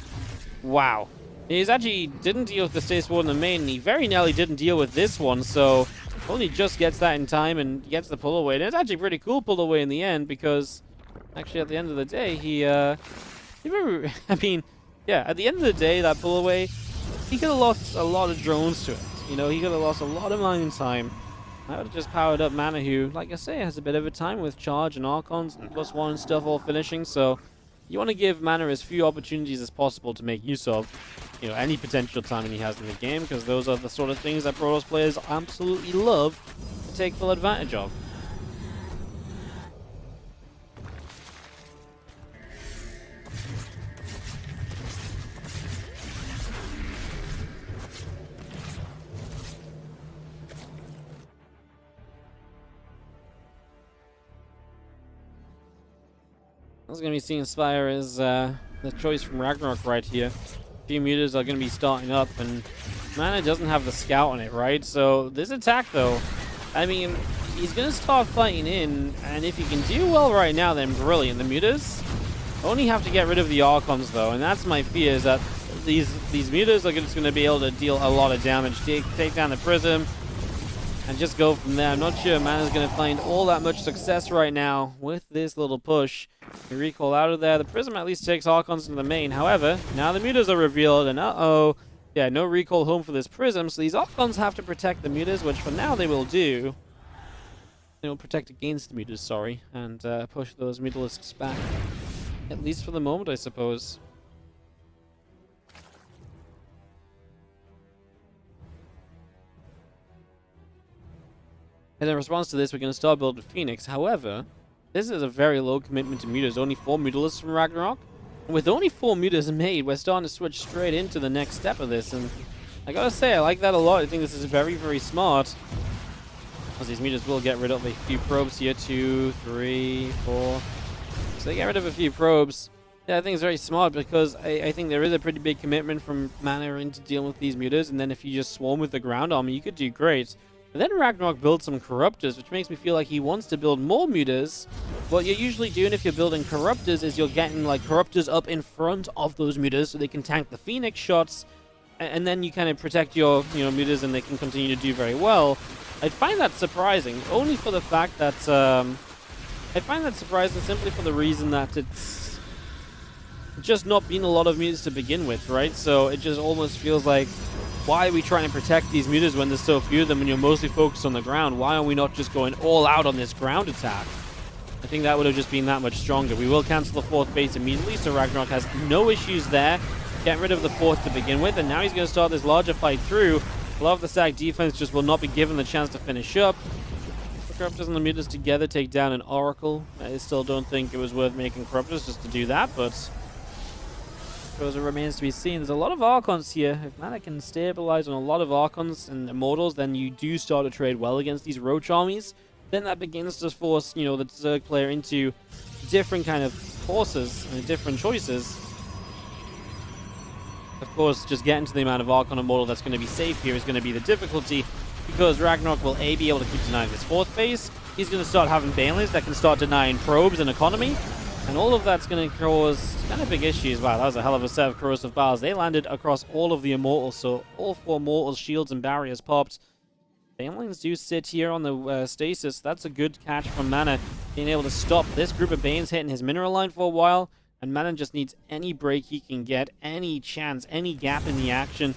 Wow. He's actually didn't deal with the Stasis Ward in the main, and he very nearly didn't deal with this one, so only just gets that in time and gets the pull away. And it's actually pretty cool pull away in the end, because actually at the end of the day, I mean, yeah, at the end of the day, that pull away, he could have lost a lot of drones to it. You know, he could have lost a lot of mine time. I would have just powered up MaNa, who, like I say, has a bit of a time with charge and Archons and +1 and stuff all finishing. So you want to give MaNa as few opportunities as possible to make use of, you know, any potential timing he has in the game, because those are the sort of things that Protoss players absolutely love to take full advantage of. I was going to be seeing Spire as the choice from RagnaroK right here. A few mutas are going to be starting up, and MaNa doesn't have the scout on it, right? So this attack, though, I mean, he's going to start fighting in, and if he can do well right now, then brilliant. The mutas only have to get rid of the Archons, though, and that's my fear, is that these mutas are just going to be able to deal a lot of damage, take down the Prism, and just go from there. I'm not sure MaNa's going to find all that much success right now with this little push. The recall out of there. The Prism at least takes Archons into the main. However, now the mutas are revealed, and uh-oh. Yeah, no recall home for this Prism, so these Archons have to protect the mutas, which for now they will do. They will protect against the mutas, sorry, and push those mutalisks back. At least for the moment, I suppose. And in response to this, we're going to start building Phoenix. However, this is a very low commitment to mutas. Only 4 mutalisks from RagnaroK. And with only 4 mutas made, we're starting to switch straight into the next step of this. And I gotta say, I like that a lot. I think this is very, very smart. Because these mutas will get rid of a few probes here. 2, 3, 4. So they get rid of a few probes. Yeah, I think it's very smart because I think there is a pretty big commitment from MaNa into dealing with these mutas. And then if you just swarm with the ground army, you could do great. But then RagnaroK builds some Corruptors, which makes me feel like he wants to build more mutas. What you're usually doing if you're building Corruptors is you're getting like Corruptors up in front of those mutas so they can tank the Phoenix shots, and then you kind of protect your mutas and they can continue to do very well. I find that surprising, only for the fact that I find that surprising simply for the reason that it's just not been a lot of mutas to begin with, right? So it just almost feels like, why are we trying to protect these mutas when there's so few of them when you're mostly focused on the ground? Why are we not just going all out on this ground attack? I think that would have just been that much stronger. We will cancel the 4th base immediately, so RagnaroK has no issues there. Get rid of the 4th to begin with, and now he's going to start this larger fight through. A lot of the stack defense just will not be given the chance to finish up. The Corruptors and the mutas together take down an Oracle. I still don't think it was worth making Corruptors just to do that, but I suppose it remains to be seen. There's a lot of Archons here. If MaNa can stabilize on a lot of Archons and Immortals, then you do start to trade well against these Roach armies. Then that begins to force, the Zerg player into different kind of forces and different choices. Of course, just getting to the amount of Archon Immortal that's going to be safe here is going to be the difficulty, because RagnaroK will be able to keep denying this 4th base. He's going to start having Banelings that can start denying probes and economy. And all of that's going to cause kind of big issues. Wow, that was a hell of a set of corrosive bars. They landed across all of the Immortals, so all 4 Immortals, shields, and barriers popped. Banelings do sit here on the stasis. That's a good catch from MaNa, being able to stop this group of Banes hitting his mineral line for a while. And MaNa just needs any break he can get, any chance, any gap in the action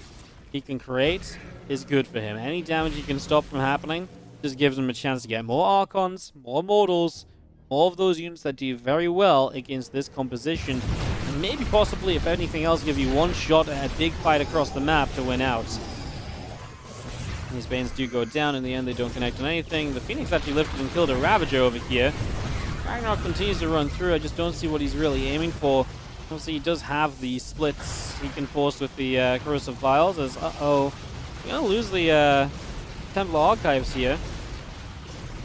he can create is good for him. Any damage he can stop from happening just gives him a chance to get more Archons, more Immortals, all of those units that do very well against this composition, and maybe possibly, if anything else, give you one shot at a big fight across the map to win out. These Banes do go down. In the end, they don't connect on anything. The Phoenix actually lifted and killed a Ravager over here. RagnaroK continues to run through. I just don't see what he's really aiming for. Obviously, he does have the splits he can force with the Corrosive Vials, as, we're going to lose the Templar Archives here.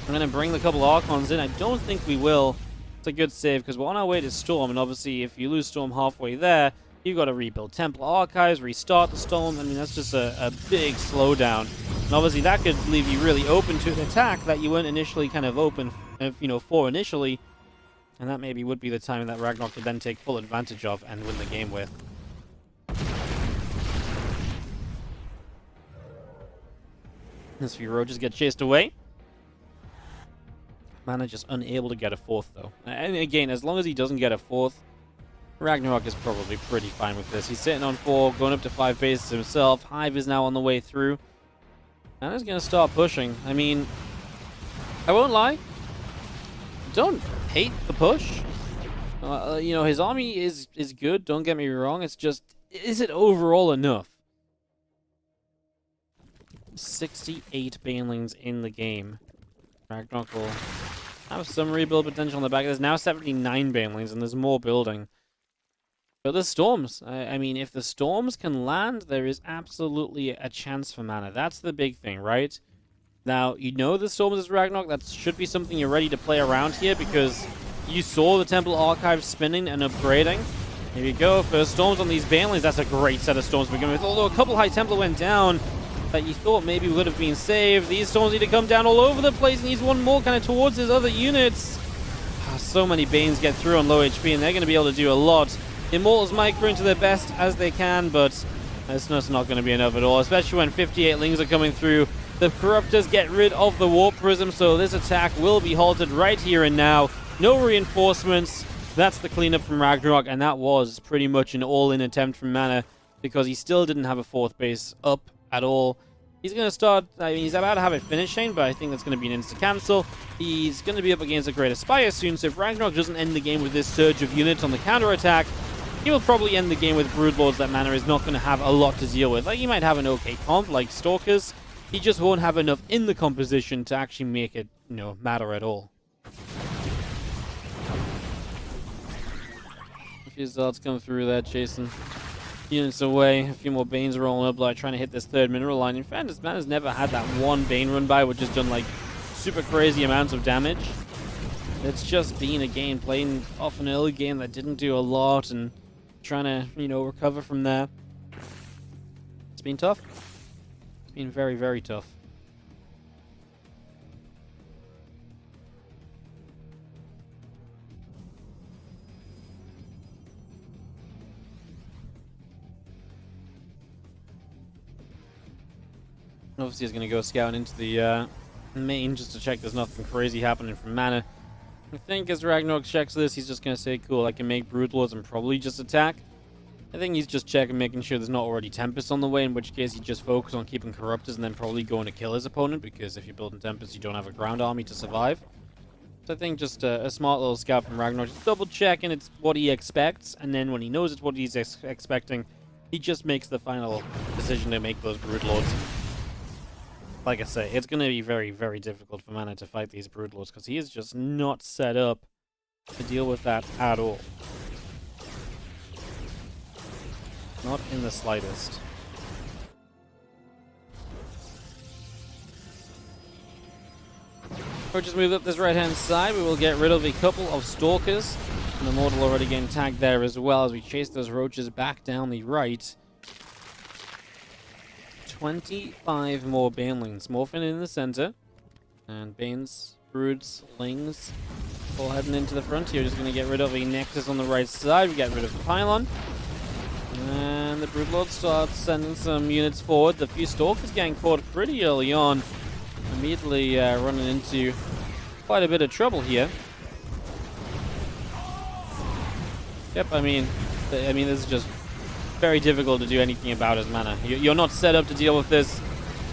I'm going to bring the couple Archons in. I don't think we will. It's a good save, because we're on our way to Storm, and obviously if you lose Storm halfway there, you've got to rebuild Templar Archives, restart the Storm. I mean, that's just a big slowdown. And obviously that could leave you really open to an attack that you weren't initially kind of open, for initially. And that maybe would be the time that RagnaroK could then take full advantage of and win the game with. This few roaches get chased away. MaNa just unable to get a 4th, though. And again, as long as he doesn't get a 4th, RagnaroK is probably pretty fine with this. He's sitting on 4, going up to 5 bases himself. Hive is now on the way through. MaNa's going to start pushing. I mean, I won't lie. Don't hate the push. You know, his army is good, don't get me wrong. It's just, is it overall enough? 68 banelings in the game. RagnaroK will have some rebuild potential on the back. There's now 79 banelings, and there's more building. But the Storms, I mean, if the Storms can land, there is absolutely a chance for MaNa. That's the big thing, right? Now, you know the Storms is RagnaroK. That should be something you're ready to play around here, because you saw the Temple Archive spinning and upgrading. Here you go, first Storms on these banelings. That's a great set of Storms to begin with. Although a couple High Templar went down that you thought maybe would have been saved. These Storms need to come down all over the place, and he's one more kind of towards his other units. So many Banes get through on low HP, and they're going to be able to do a lot. Immortals might grow into their best as they can, but it's not going to be enough at all, especially when 58 Lings are coming through. The Corruptors get rid of the Warp Prism, so this attack will be halted right here and now. No reinforcements. That's the cleanup from RagnaroK, and that was pretty much an all-in attempt from MaNa, because he still didn't have a fourth base up at all. He's going to start, I mean, he's about to have it finishing, but I think that's going to be an insta-cancel. He's going to be up against a Great Aspire soon, so if RagnaroK doesn't end the game with this surge of units on the counter-attack, he will probably end the game with Broodlords that MaNa is not going to have a lot to deal with. Like, he might have an okay comp, like Stalkers. He just won't have enough in the composition to actually make it, you know, matter at all. A few Zealots come through there, chasing units away. A few more Banes rolling up, like trying to hit this third mineral line. In fairness, MaNa's never had that one Bane run by, which has done like super crazy amounts of damage. It's just been a game playing off an early game that didn't do a lot and trying to, you know, recover from there. It's been tough. It's been very, very tough. Obviously, he's going to go scouting into the main just to check there's nothing crazy happening from MaNa. I think as RagnaroK checks this, he's just going to say, cool, I can make Broodlords and probably just attack. I think he's just checking, making sure there's not already Tempest on the way, in which case he just focus on keeping Corruptors and then probably going to kill his opponent, because if you're building Tempest, you don't have a ground army to survive. So I think just a smart little scout from RagnaroK, just double checking it's what he expects, and then when he knows it's what he's expecting, he just makes the final decision to make those Broodlords. Like I say, it's going to be very, very difficult for MaNa to fight these Broodlords, because he is just not set up to deal with that at all. Not in the slightest. We'll just move up this right-hand side. We will get rid of a couple of Stalkers. And the Mortal already getting tagged there as well as we chase those Roaches back down the right. 25 more Banelings. Morphin in the center. And Banes, Broods, Lings all heading into the front here. Just going to get rid of a Nexus on the right side. We get rid of the Pylon. And the Broodlord starts sending some units forward. The few Stalkers getting caught pretty early on. Immediately running into quite a bit of trouble here. Yep, I mean, this is just very difficult to do anything about as MaNa. You're not set up to deal with this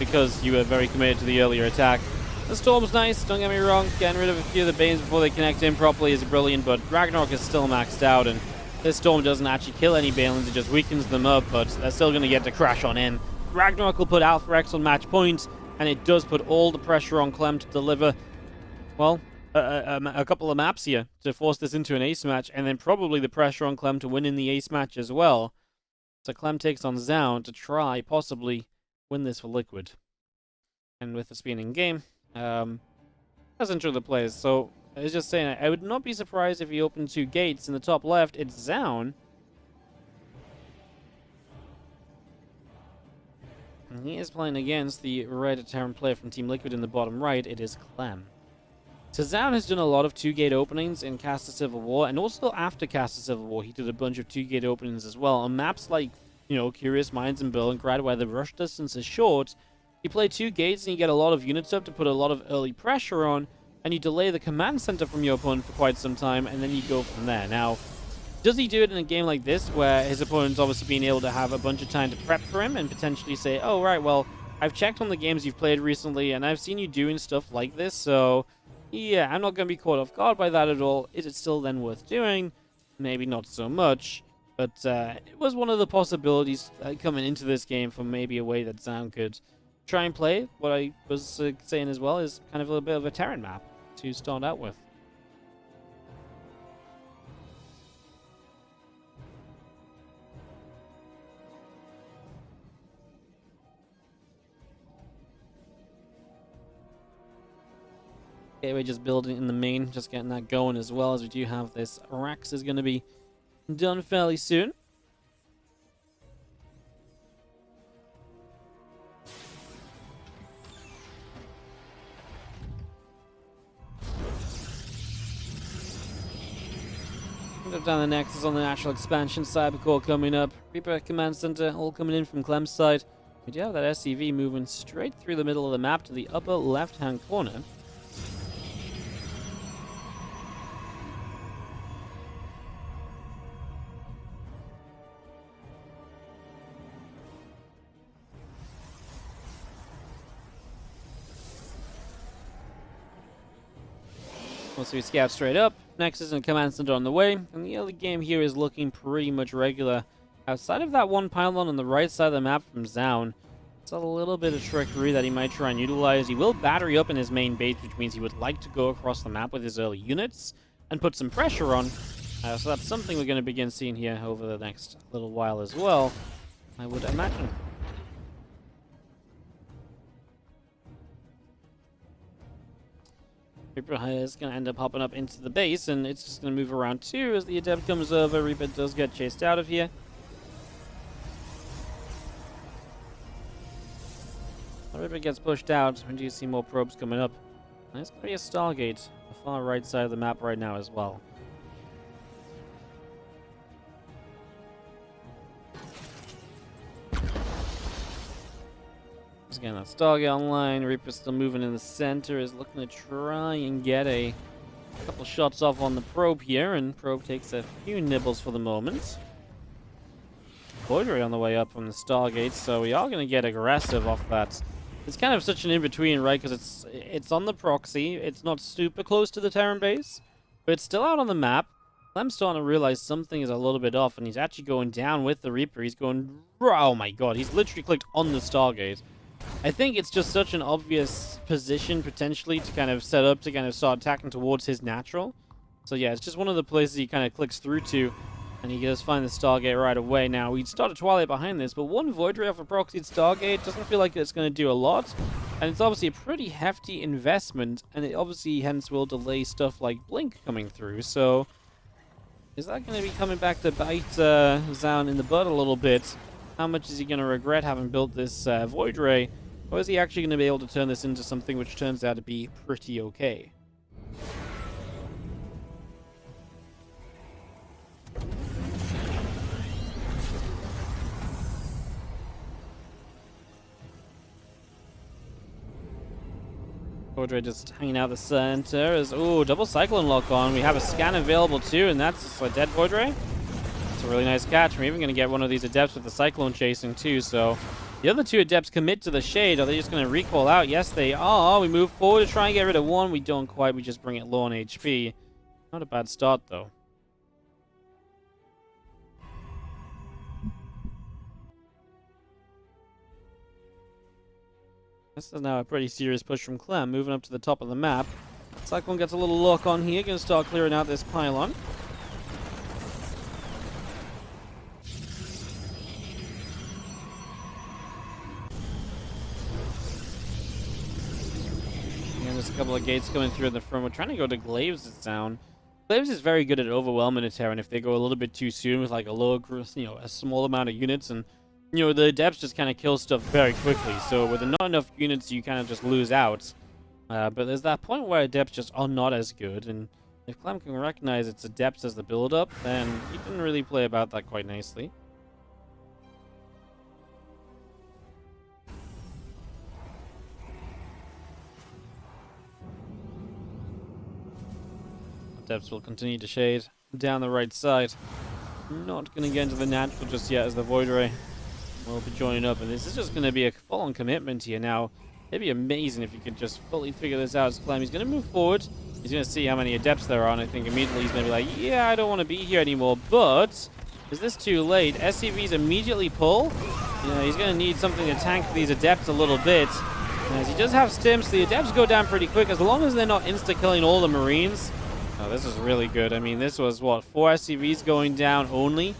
because you were very committed to the earlier attack. The Storm's nice, don't get me wrong. Getting rid of a few of the Banes before they connect in properly is brilliant, but RagnaroK is still maxed out, and this Storm doesn't actually kill any Banelings, it just weakens them up, but they're still going to get to crash on in. RagnaroK will put AlphaX on match point, and it does put all the pressure on Clem to deliver, well, a couple of maps here to force this into an ace match, and then probably the pressure on Clem to win in the ace match as well. So Clem takes on Zoun to try, possibly, win this for Liquid. And with this being in game, that's into the plays. So, I was just saying, I would not be surprised if he opened 2 gates in the top left. It's Zoun. And he is playing against the red Terran player from Team Liquid in the bottom right. It is Clem. So Zoun has done a lot of 2-gate openings in Cast of Civil War, and also after Cast of Civil War, he did a bunch of 2-gate openings as well. On maps like, you know, Curious Minds and Berlingrad, where the rush distance is short, you play 2 gates and you get a lot of units up to put a lot of early pressure on, and you delay the command center from your opponent for quite some time, and then you go from there. Now, does he do it in a game like this, where his opponent's obviously being able to have a bunch of time to prep for him, and potentially say, oh, right, well, I've checked on the games you've played recently, and I've seen you doing stuff like this, so yeah, I'm not going to be caught off guard by that at all. Is it still then worth doing? Maybe not so much, but it was one of the possibilities coming into this game for maybe a way that Zoun could try and play. What I was saying as well is kind of a little bit of a Terran map to start out with. Okay, we're just building in the main, just getting that going as well, as we do have this Rax is going to be done fairly soon. Down the Nexus on the natural expansion, Cybercore coming up, Reaper Command Center all coming in from Clem's side. We do have that SCV moving straight through the middle of the map to the upper left-hand corner. So we scout straight up, Nexus and Command Center on the way, and the early game here is looking pretty much regular. Outside of that one pylon on the right side of the map from Zoun, it's a little bit of trickery that he might try and utilize. He will battery up in his main base, which means he would like to go across the map with his early units and put some pressure on. So that's something we're going to begin seeing here over the next little while as well, I would imagine. Reaper is going to end up hopping up into the base, and it's just going to move around too as the Adept comes over. Reaper does get chased out of here. Reaper gets pushed out. We do see more probes coming up. There's going to be a Stargate on the far right side of the map right now as well. Again, that Stargate online. Reaper's still moving in the center, is looking to try and get a couple shots off on the probe here, and probe takes a few nibbles for the moment. Void Ray on the way up from the Stargate, so we are going to get aggressive off that. It's kind of such an in-between, right? Because it's on the proxy, it's not super close to the Terran base, but it's still out on the map. Clem's starting to realize something is a little bit off, and he's actually going down with the Reaper. He's going... Oh my god, he's literally clicked on the Stargate. I think it's just such an obvious position, potentially, to kind of set up to kind of start attacking towards his natural. So yeah, it's just one of the places he kind of clicks through to, and he does find the Stargate right away. Now, we'd start a Twilight behind this, but one Void Ray off a proxied Stargate doesn't feel like it's going to do a lot, and it's obviously a pretty hefty investment, and it obviously hence will delay stuff like Blink coming through, so... Is that going to be coming back to bite Zoun in the butt a little bit? How much is he going to regret having built this Void Ray? Or is he actually going to be able to turn this into something which turns out to be pretty okay? Void Ray just hanging out the center as... Ooh, double Cyclone lock on. We have a scan available too, and that's a dead Void Ray. It's a really nice catch. We're even going to get one of these Adepts with the Cyclone chasing too, so... The other two Adepts commit to the Shade. Are they just going to recall out? Yes, they are. We move forward to try and get rid of one. We don't quite. We just bring it low on HP. Not a bad start, though. This is now a pretty serious push from Clem, moving up to the top of the map. Cyclone gets a little lock on here. Going to start clearing out this pylon. There's a couple of gates coming through in the front. We're trying to go to Glaives' Zoun. Glaives is very good at overwhelming a Terran if they go a little bit too soon with like a low, a small amount of units, and the Adepts just kind of kill stuff very quickly. So with not enough units, you kind of just lose out. But there's that point where Adepts just are not as good, and if Clem can recognize its Adepts as the build-up, then he can really play about that quite nicely. Adepts will continue to shade down the right side. Not going to get into the natural just yet as the Void Ray will be joining up, and this is just going to be a full-on commitment here now. It'd be amazing if you could just fully figure this out as Clem. He's going to move forward. He's going to see how many adepts there are, and I think immediately he's going to be like, yeah, I don't want to be here anymore, but is this too late? SCVs immediately pull. You know, he's going to need something to tank these adepts a little bit. And as he does have stims, the adepts go down pretty quick, as long as they're not insta-killing all the Marines. Oh, this is really good. I mean, this was, what, 4 SCVs going down only?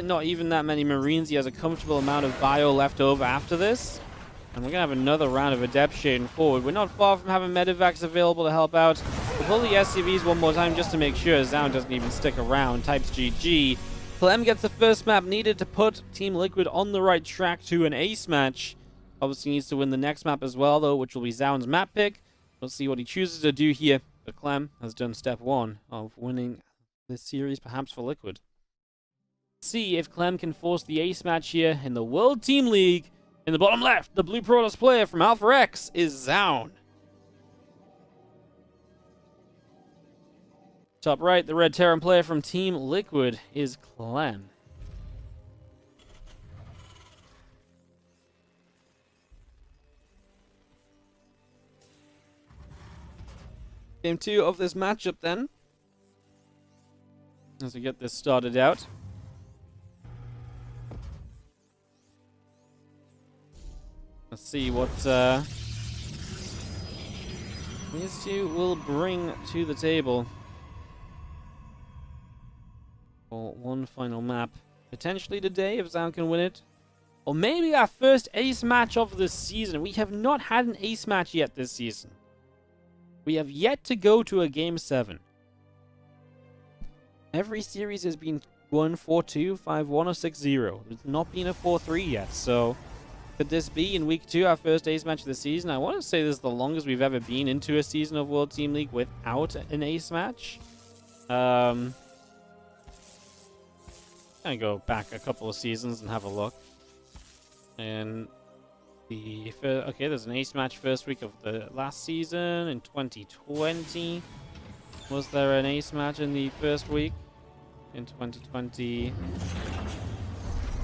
Not even that many Marines. He has a comfortable amount of bio left over after this. And we're going to have another round of adept shading forward. We're not far from having medevacs available to help out. We'll pull the SCVs one more time just to make sure Zoun doesn't even stick around. Types GG. Clem gets the first map needed to put Team Liquid on the right track to an ace match. Obviously needs to win the next map as well, though, which will be Zoun's map pick. We'll see what he chooses to do here. But Clem has done step 1 of winning this series, perhaps for Liquid. See if Clem can force the ace match here in the World Team League. In the bottom left, the blue Protoss player from AlphaX is Zoun. Top right, the red Terran player from Team Liquid is Clem. Game 2 of this matchup then. As we get this started out. Let's see what these two will bring to the table for one final map. Potentially today, if Zoun can win it. Or maybe our first ace match of the season. We have not had an ace match yet this season. We have yet to go to a Game 7. Every series has been 1-4-2, 5-1, or 6-0. It's not been a 4-3 yet, so... Could this be in week 2, our first ace match of the season? I want to say this is the longest we've ever been into a season of World Team League without an ace match. I'm going to go back a couple of seasons and have a look. And okay, there's an ace match first week of the last season in 2020. Was there an ace match in the first week in 2020?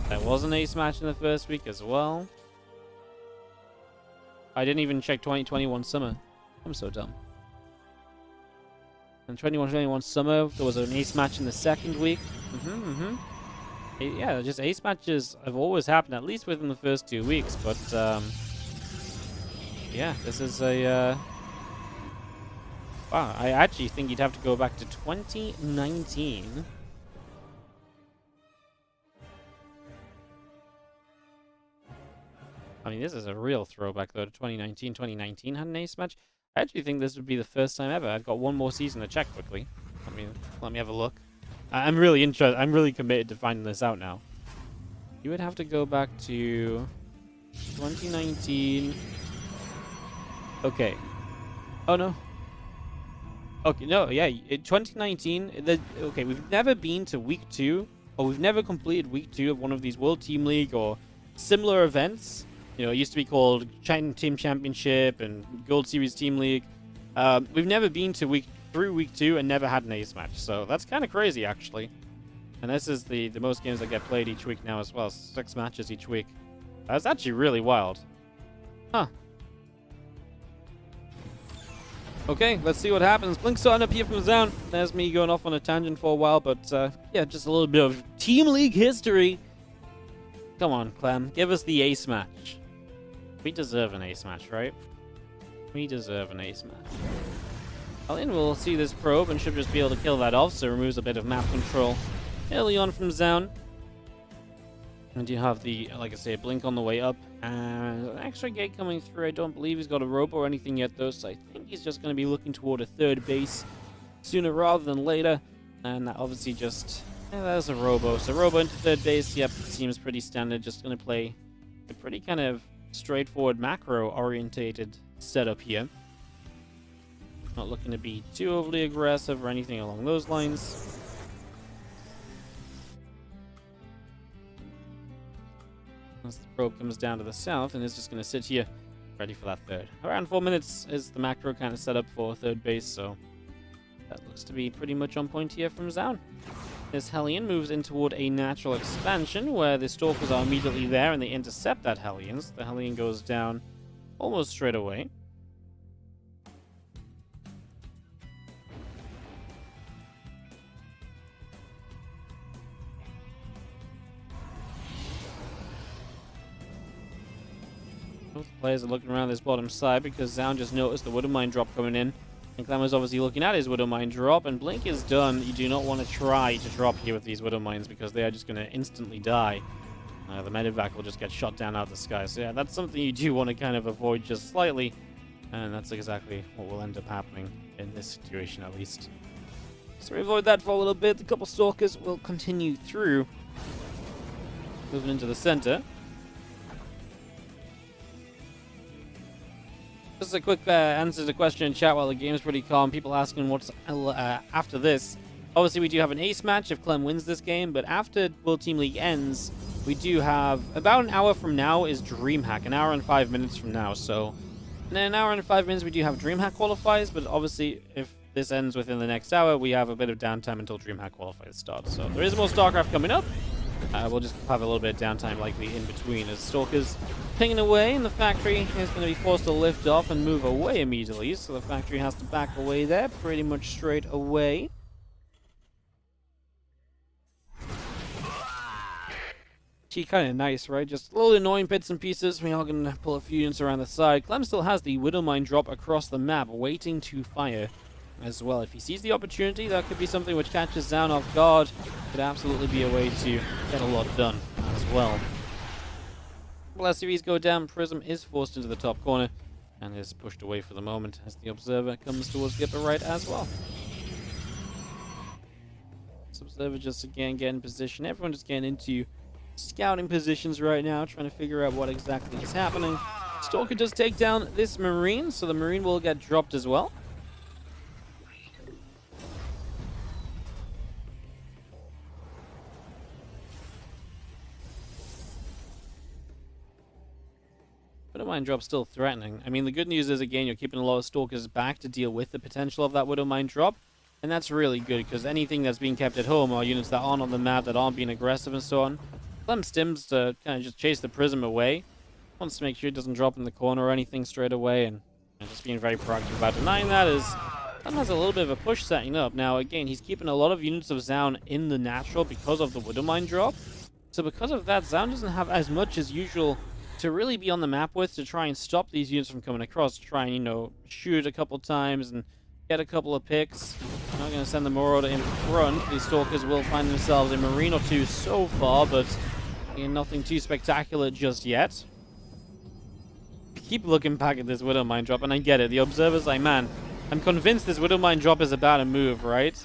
There was an ace match in the first week as well. I didn't even check 2021 summer. I'm so dumb. In 2021 summer, there was an ace match in the second week. Yeah, just ace matches have always happened, at least within the first 2 weeks. But, yeah, this is a... Wow, I actually think you'd have to go back to 2019. I mean, this is a real throwback, though, to 2019. 2019 had an ace match. I actually think this would be the first time ever. I've got one more season to check quickly. Let me have a look. I'm really interested. I'm really committed to finding this out now. You would have to go back to 2019. Okay. Oh, no. Okay, no, yeah. 2019. Okay, we've never been to week 2, or we've never completed week 2 of one of these World Team League or similar events. You know, it used to be called Team Championship and Gold Series Team League. We've never been to through week 2 and never had an ace match. So that's kind of crazy, actually. And this is the most games that get played each week now as well. 6 matches each week. That's actually really wild. Huh. Okay, let's see what happens. Blink starting up here from Zoun. There's me going off on a tangent for a while, but yeah, just a little bit of Team League history. Come on, Clem. Give us the ace match. We deserve an ace match, right? We deserve an ace match. Alin will see this probe and should just be able to kill that off, so removes a bit of map control early on from Zoun. And you have the, like I say, blink on the way up. And an extra gate coming through. I don't believe he's got a robo or anything yet, though, so I think he's just going to be looking toward a third base sooner rather than later. And that obviously just... Yeah, there's a robo. So robo into third base, yep, seems pretty standard. Just going to play a pretty kind of straightforward macro-orientated setup here. Not looking to be too overly aggressive or anything along those lines. As the probe comes down to the south, and is just going to sit here, ready for that third. Around 4 minutes is the macro kind of set up for third base, so that looks to be pretty much on point here from Zoun. This Hellion moves in toward a natural expansion where the Stalkers are immediately there and they intercept that Hellion. So the Hellion goes down almost straight away. Both players are looking around this bottom side because Zoun just noticed the Widow Mine drop coming in. And Clem is obviously looking at his Widow Mine drop, and Blink is done. You do not want to try to drop here with these Widow Mines because they are just going to instantly die. The medevac will just get shot down out of the sky. So yeah, that's something you do want to kind of avoid just slightly. And that's exactly what will end up happening in this situation, at least. So we avoid that for a little bit. The couple Stalkers will continue through. Moving into the center. Just a quick answer to the question in chat while the game's pretty calm. People asking what's after this. Obviously, we do have an ace match if Clem wins this game, but after World Team League ends, we do have about an hour from now is DreamHack, an hour and 5 minutes from now. So in an hour and 5 minutes, we do have DreamHack qualifiers, but obviously, if this ends within the next hour, we have a bit of downtime until DreamHack qualifiers start. So there is more StarCraft coming up. We'll just have a little bit of downtime likely in between as Stalkers pinging away, and the factory is going to be forced to lift off and move away immediately. So the factory has to back away there pretty much straight away. Actually kind of nice, right? Just little annoying bits and pieces. We are going to pull a few units around the side. Clem still has the Widow Mine drop across the map waiting to fire as well. If he sees the opportunity, that could be something which catches Zoun off guard. Could absolutely be a way to get a lot done as well. Well, as series go down, Prism is forced into the top corner and is pushed away for the moment as the Observer comes towards the upper right as well. This Observer just again getting in position. Everyone just getting into scouting positions right now, trying to figure out what exactly is happening. Stalker does take down this Marine, so the Marine will get dropped as well. Widow Mine drop still threatening. I mean, the good news is, again, you're keeping a lot of Stalkers back to deal with the potential of that Widow Mine drop. And that's really good, because anything that's being kept at home are units that aren't on the map, that aren't being aggressive and so on. Clem stims to kind of just chase the Prism away. Wants to make sure it doesn't drop in the corner or anything straight away, and just being very proactive about denying that is... Clem has a little bit of a push setting up. Now, again, he's keeping a lot of units of Zoun in the natural because of the Widow Mine drop. So because of that, Zoun doesn't have as much as usual to really be on the map with, to try and stop these units from coming across, to try and, you know, shoot a couple times and get a couple of picks. I'm not going to send the Marauder in front. These Stalkers will find themselves a Marine or two so far, but again, nothing too spectacular just yet. Keep looking back at this Widow Mine drop, and I get it. The Observer's like, man, I'm convinced this Widow Mine drop is about to move, right?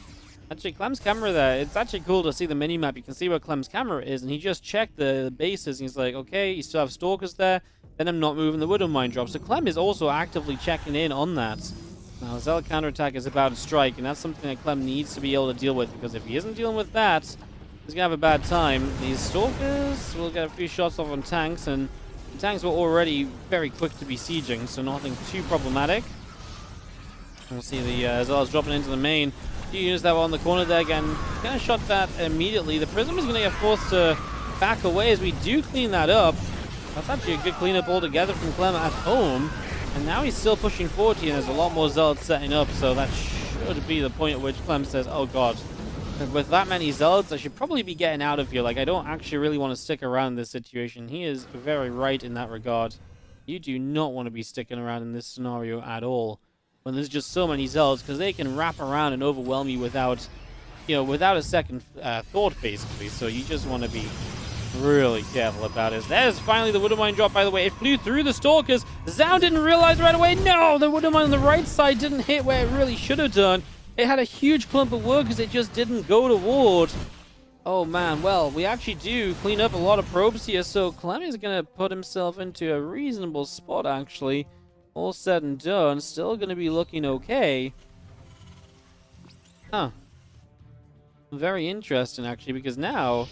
Actually, Clem's camera there, it's actually cool to see the mini-map. You can see where Clem's camera is, and he just checked the bases, and he's like, okay, you still have Stalkers there, then I'm not moving the Widow Mine drop. So Clem is also actively checking in on that. Now, Zealot counterattack is about to strike, and that's something that Clem needs to be able to deal with, because if he isn't dealing with that, he's going to have a bad time. These Stalkers will get a few shots off on tanks, and the tanks were already very quick to be sieging, so nothing too problematic. We'll see the Zealots dropping into the main. Few units that were on the corner there again. Kind of shot that immediately. The Prism is going to get forced to back away as we do clean that up. That's actually a good cleanup altogether from Clem at home. And now he's still pushing forward here, and there's a lot more Zealots setting up, so that should be the point at which Clem says, oh god, with that many Zealots, I should probably be getting out of here. Like, I don't actually really want to stick around in this situation. He is very right in that regard. You do not want to be sticking around in this scenario at all, when there's just so many Zealots, because they can wrap around and overwhelm you without, you know, without a second thought, basically. So you just want to be really careful about it. There's finally the Widow Mine drop, by the way. It flew through the Stalkers. Zoun didn't realize right away. No, the Widow Mine on the right side didn't hit where it really should have done. It had a huge clump of workers. It just didn't go toward. Oh, man. Well, we actually do clean up a lot of probes here, so Clem is going to put himself into a reasonable spot, actually. All said and done, still going to be looking okay. Huh. Very interesting, actually, because now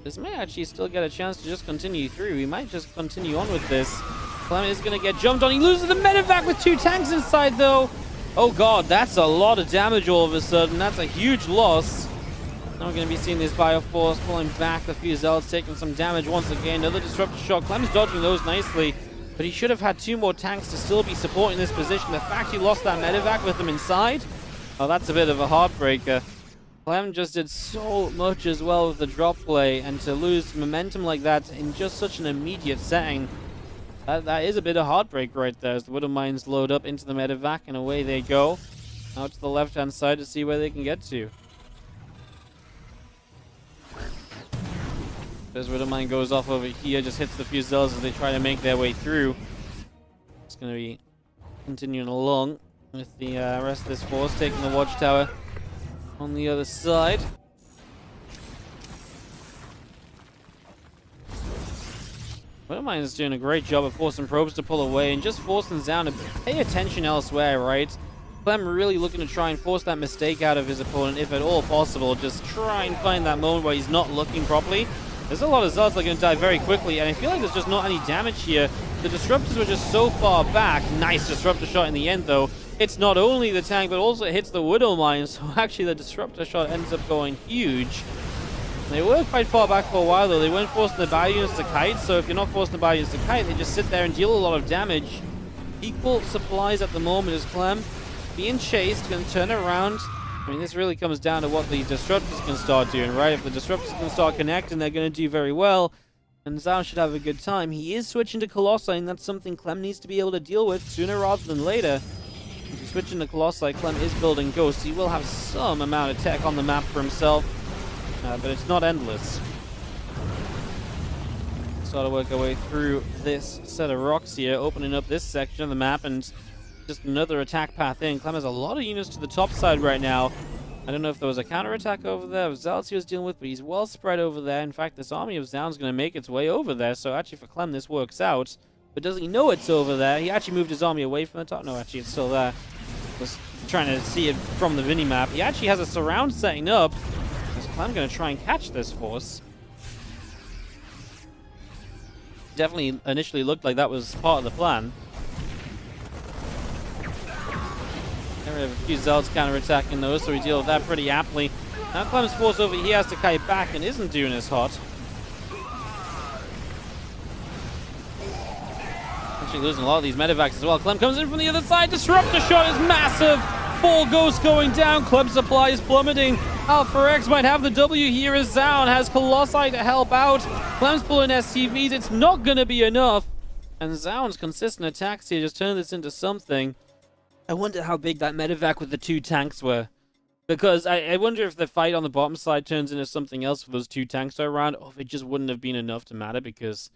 this may actually still get a chance to just continue through. We might just continue on with this. Clem is going to get jumped on. He loses the medevac with 2 tanks inside, though. Oh, God, that's a lot of damage all of a sudden. That's a huge loss. Now we're going to be seeing this Bioforce pulling back. The few Zealots taking some damage once again. Another Disruptor shot. Clem's dodging those nicely, but he should have had 2 more tanks to still be supporting this position. The fact he lost that medevac with them inside, oh, that's a bit of a heartbreaker. Clem just did so much as well with the drop play, and to lose momentum like that in just such an immediate setting, that is a bit of heartbreak right there, as the Widow Mines load up into the medevac, and away they go. Out to the left-hand side to see where they can get to. As Widow Mine goes off over here, just hits the few Zealots as they try to make their way through. It's going to be continuing along with the rest of this force, taking the Watchtower on the other side. Widow Mine is doing a great job of forcing probes to pull away and just forcing Zoun to pay attention elsewhere, right? Clem really looking to try and force that mistake out of his opponent, if at all possible. Just try and find that moment where he's not looking properly. There's a lot of Zealots that are going to die very quickly, and I feel like there's just not any damage here. The Disruptors were just so far back. Nice Disruptor shot in the end, though. It's not only the tank, but also it hits the Widow Mine, so actually the Disruptor shot ends up going huge. They were quite far back for a while, though. They weren't forcing the bio units to kite, so if you're not forcing the bio units to kite, they just sit there and deal a lot of damage. Equal supplies at the moment as Clem being chased, going to turn around. I mean, this really comes down to what the Disruptors can start doing, right? If the Disruptors can start connecting, they're going to do very well, and Zoun should have a good time. He is switching to Colossi, and that's something Clem needs to be able to deal with sooner rather than later. If he's switching to Colossi, Clem is building Ghosts. He will have some amount of tech on the map for himself, but it's not endless. Start to work our way through this set of rocks here, opening up this section of the map, and just another attack path in. Clem has a lot of units to the top side right now. I don't know if there was a counterattack over there, with Zealots he was dealing with, but he's well spread over there. In fact, this army of Zoun's going to make its way over there, so actually for Clem this works out. But does he know it's over there? He actually moved his army away from the top. No, actually it's still there. Was trying to see it from the mini-map. He actually has a surround setting up. Is Clem going to try and catch this force? Definitely initially looked like that was part of the plan. We have a few Zealots counter-attacking those, so we deal with that pretty aptly. Now Clem's force over here has to kite back and isn't doing as hot. Actually losing a lot of these medevacs as well. Clem comes in from the other side. Disruptor shot is massive. 4 Ghosts going down. Clem supply is plummeting. AlphaX might have the W here as Zoun has Colossi to help out. Clem's pulling SCVs. It's not going to be enough. And Zoun's consistent attacks here just turn this into something. I wonder how big that medevac with the 2 tanks were. Because I wonder if the fight on the bottom side turns into something else for those 2 tanks around, or if it just wouldn't have been enough to matter, because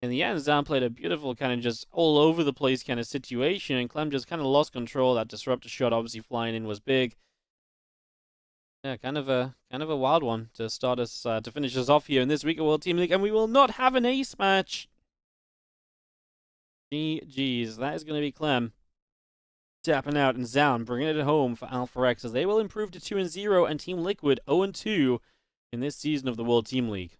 in the end, Zoun played a beautiful kind of just all over the place kind of situation, and Clem just kind of lost control. That Disruptor shot obviously flying in was big. Yeah, kind of a wild one to start us, to finish us off here in this week of World Team League, and we will not have an ace match. GG's, that is going to be Clem tapping out, and Zoun bringing it home for AlphaX as they will improve to 2-0, and Team Liquid 0-2 in this season of the World Team League.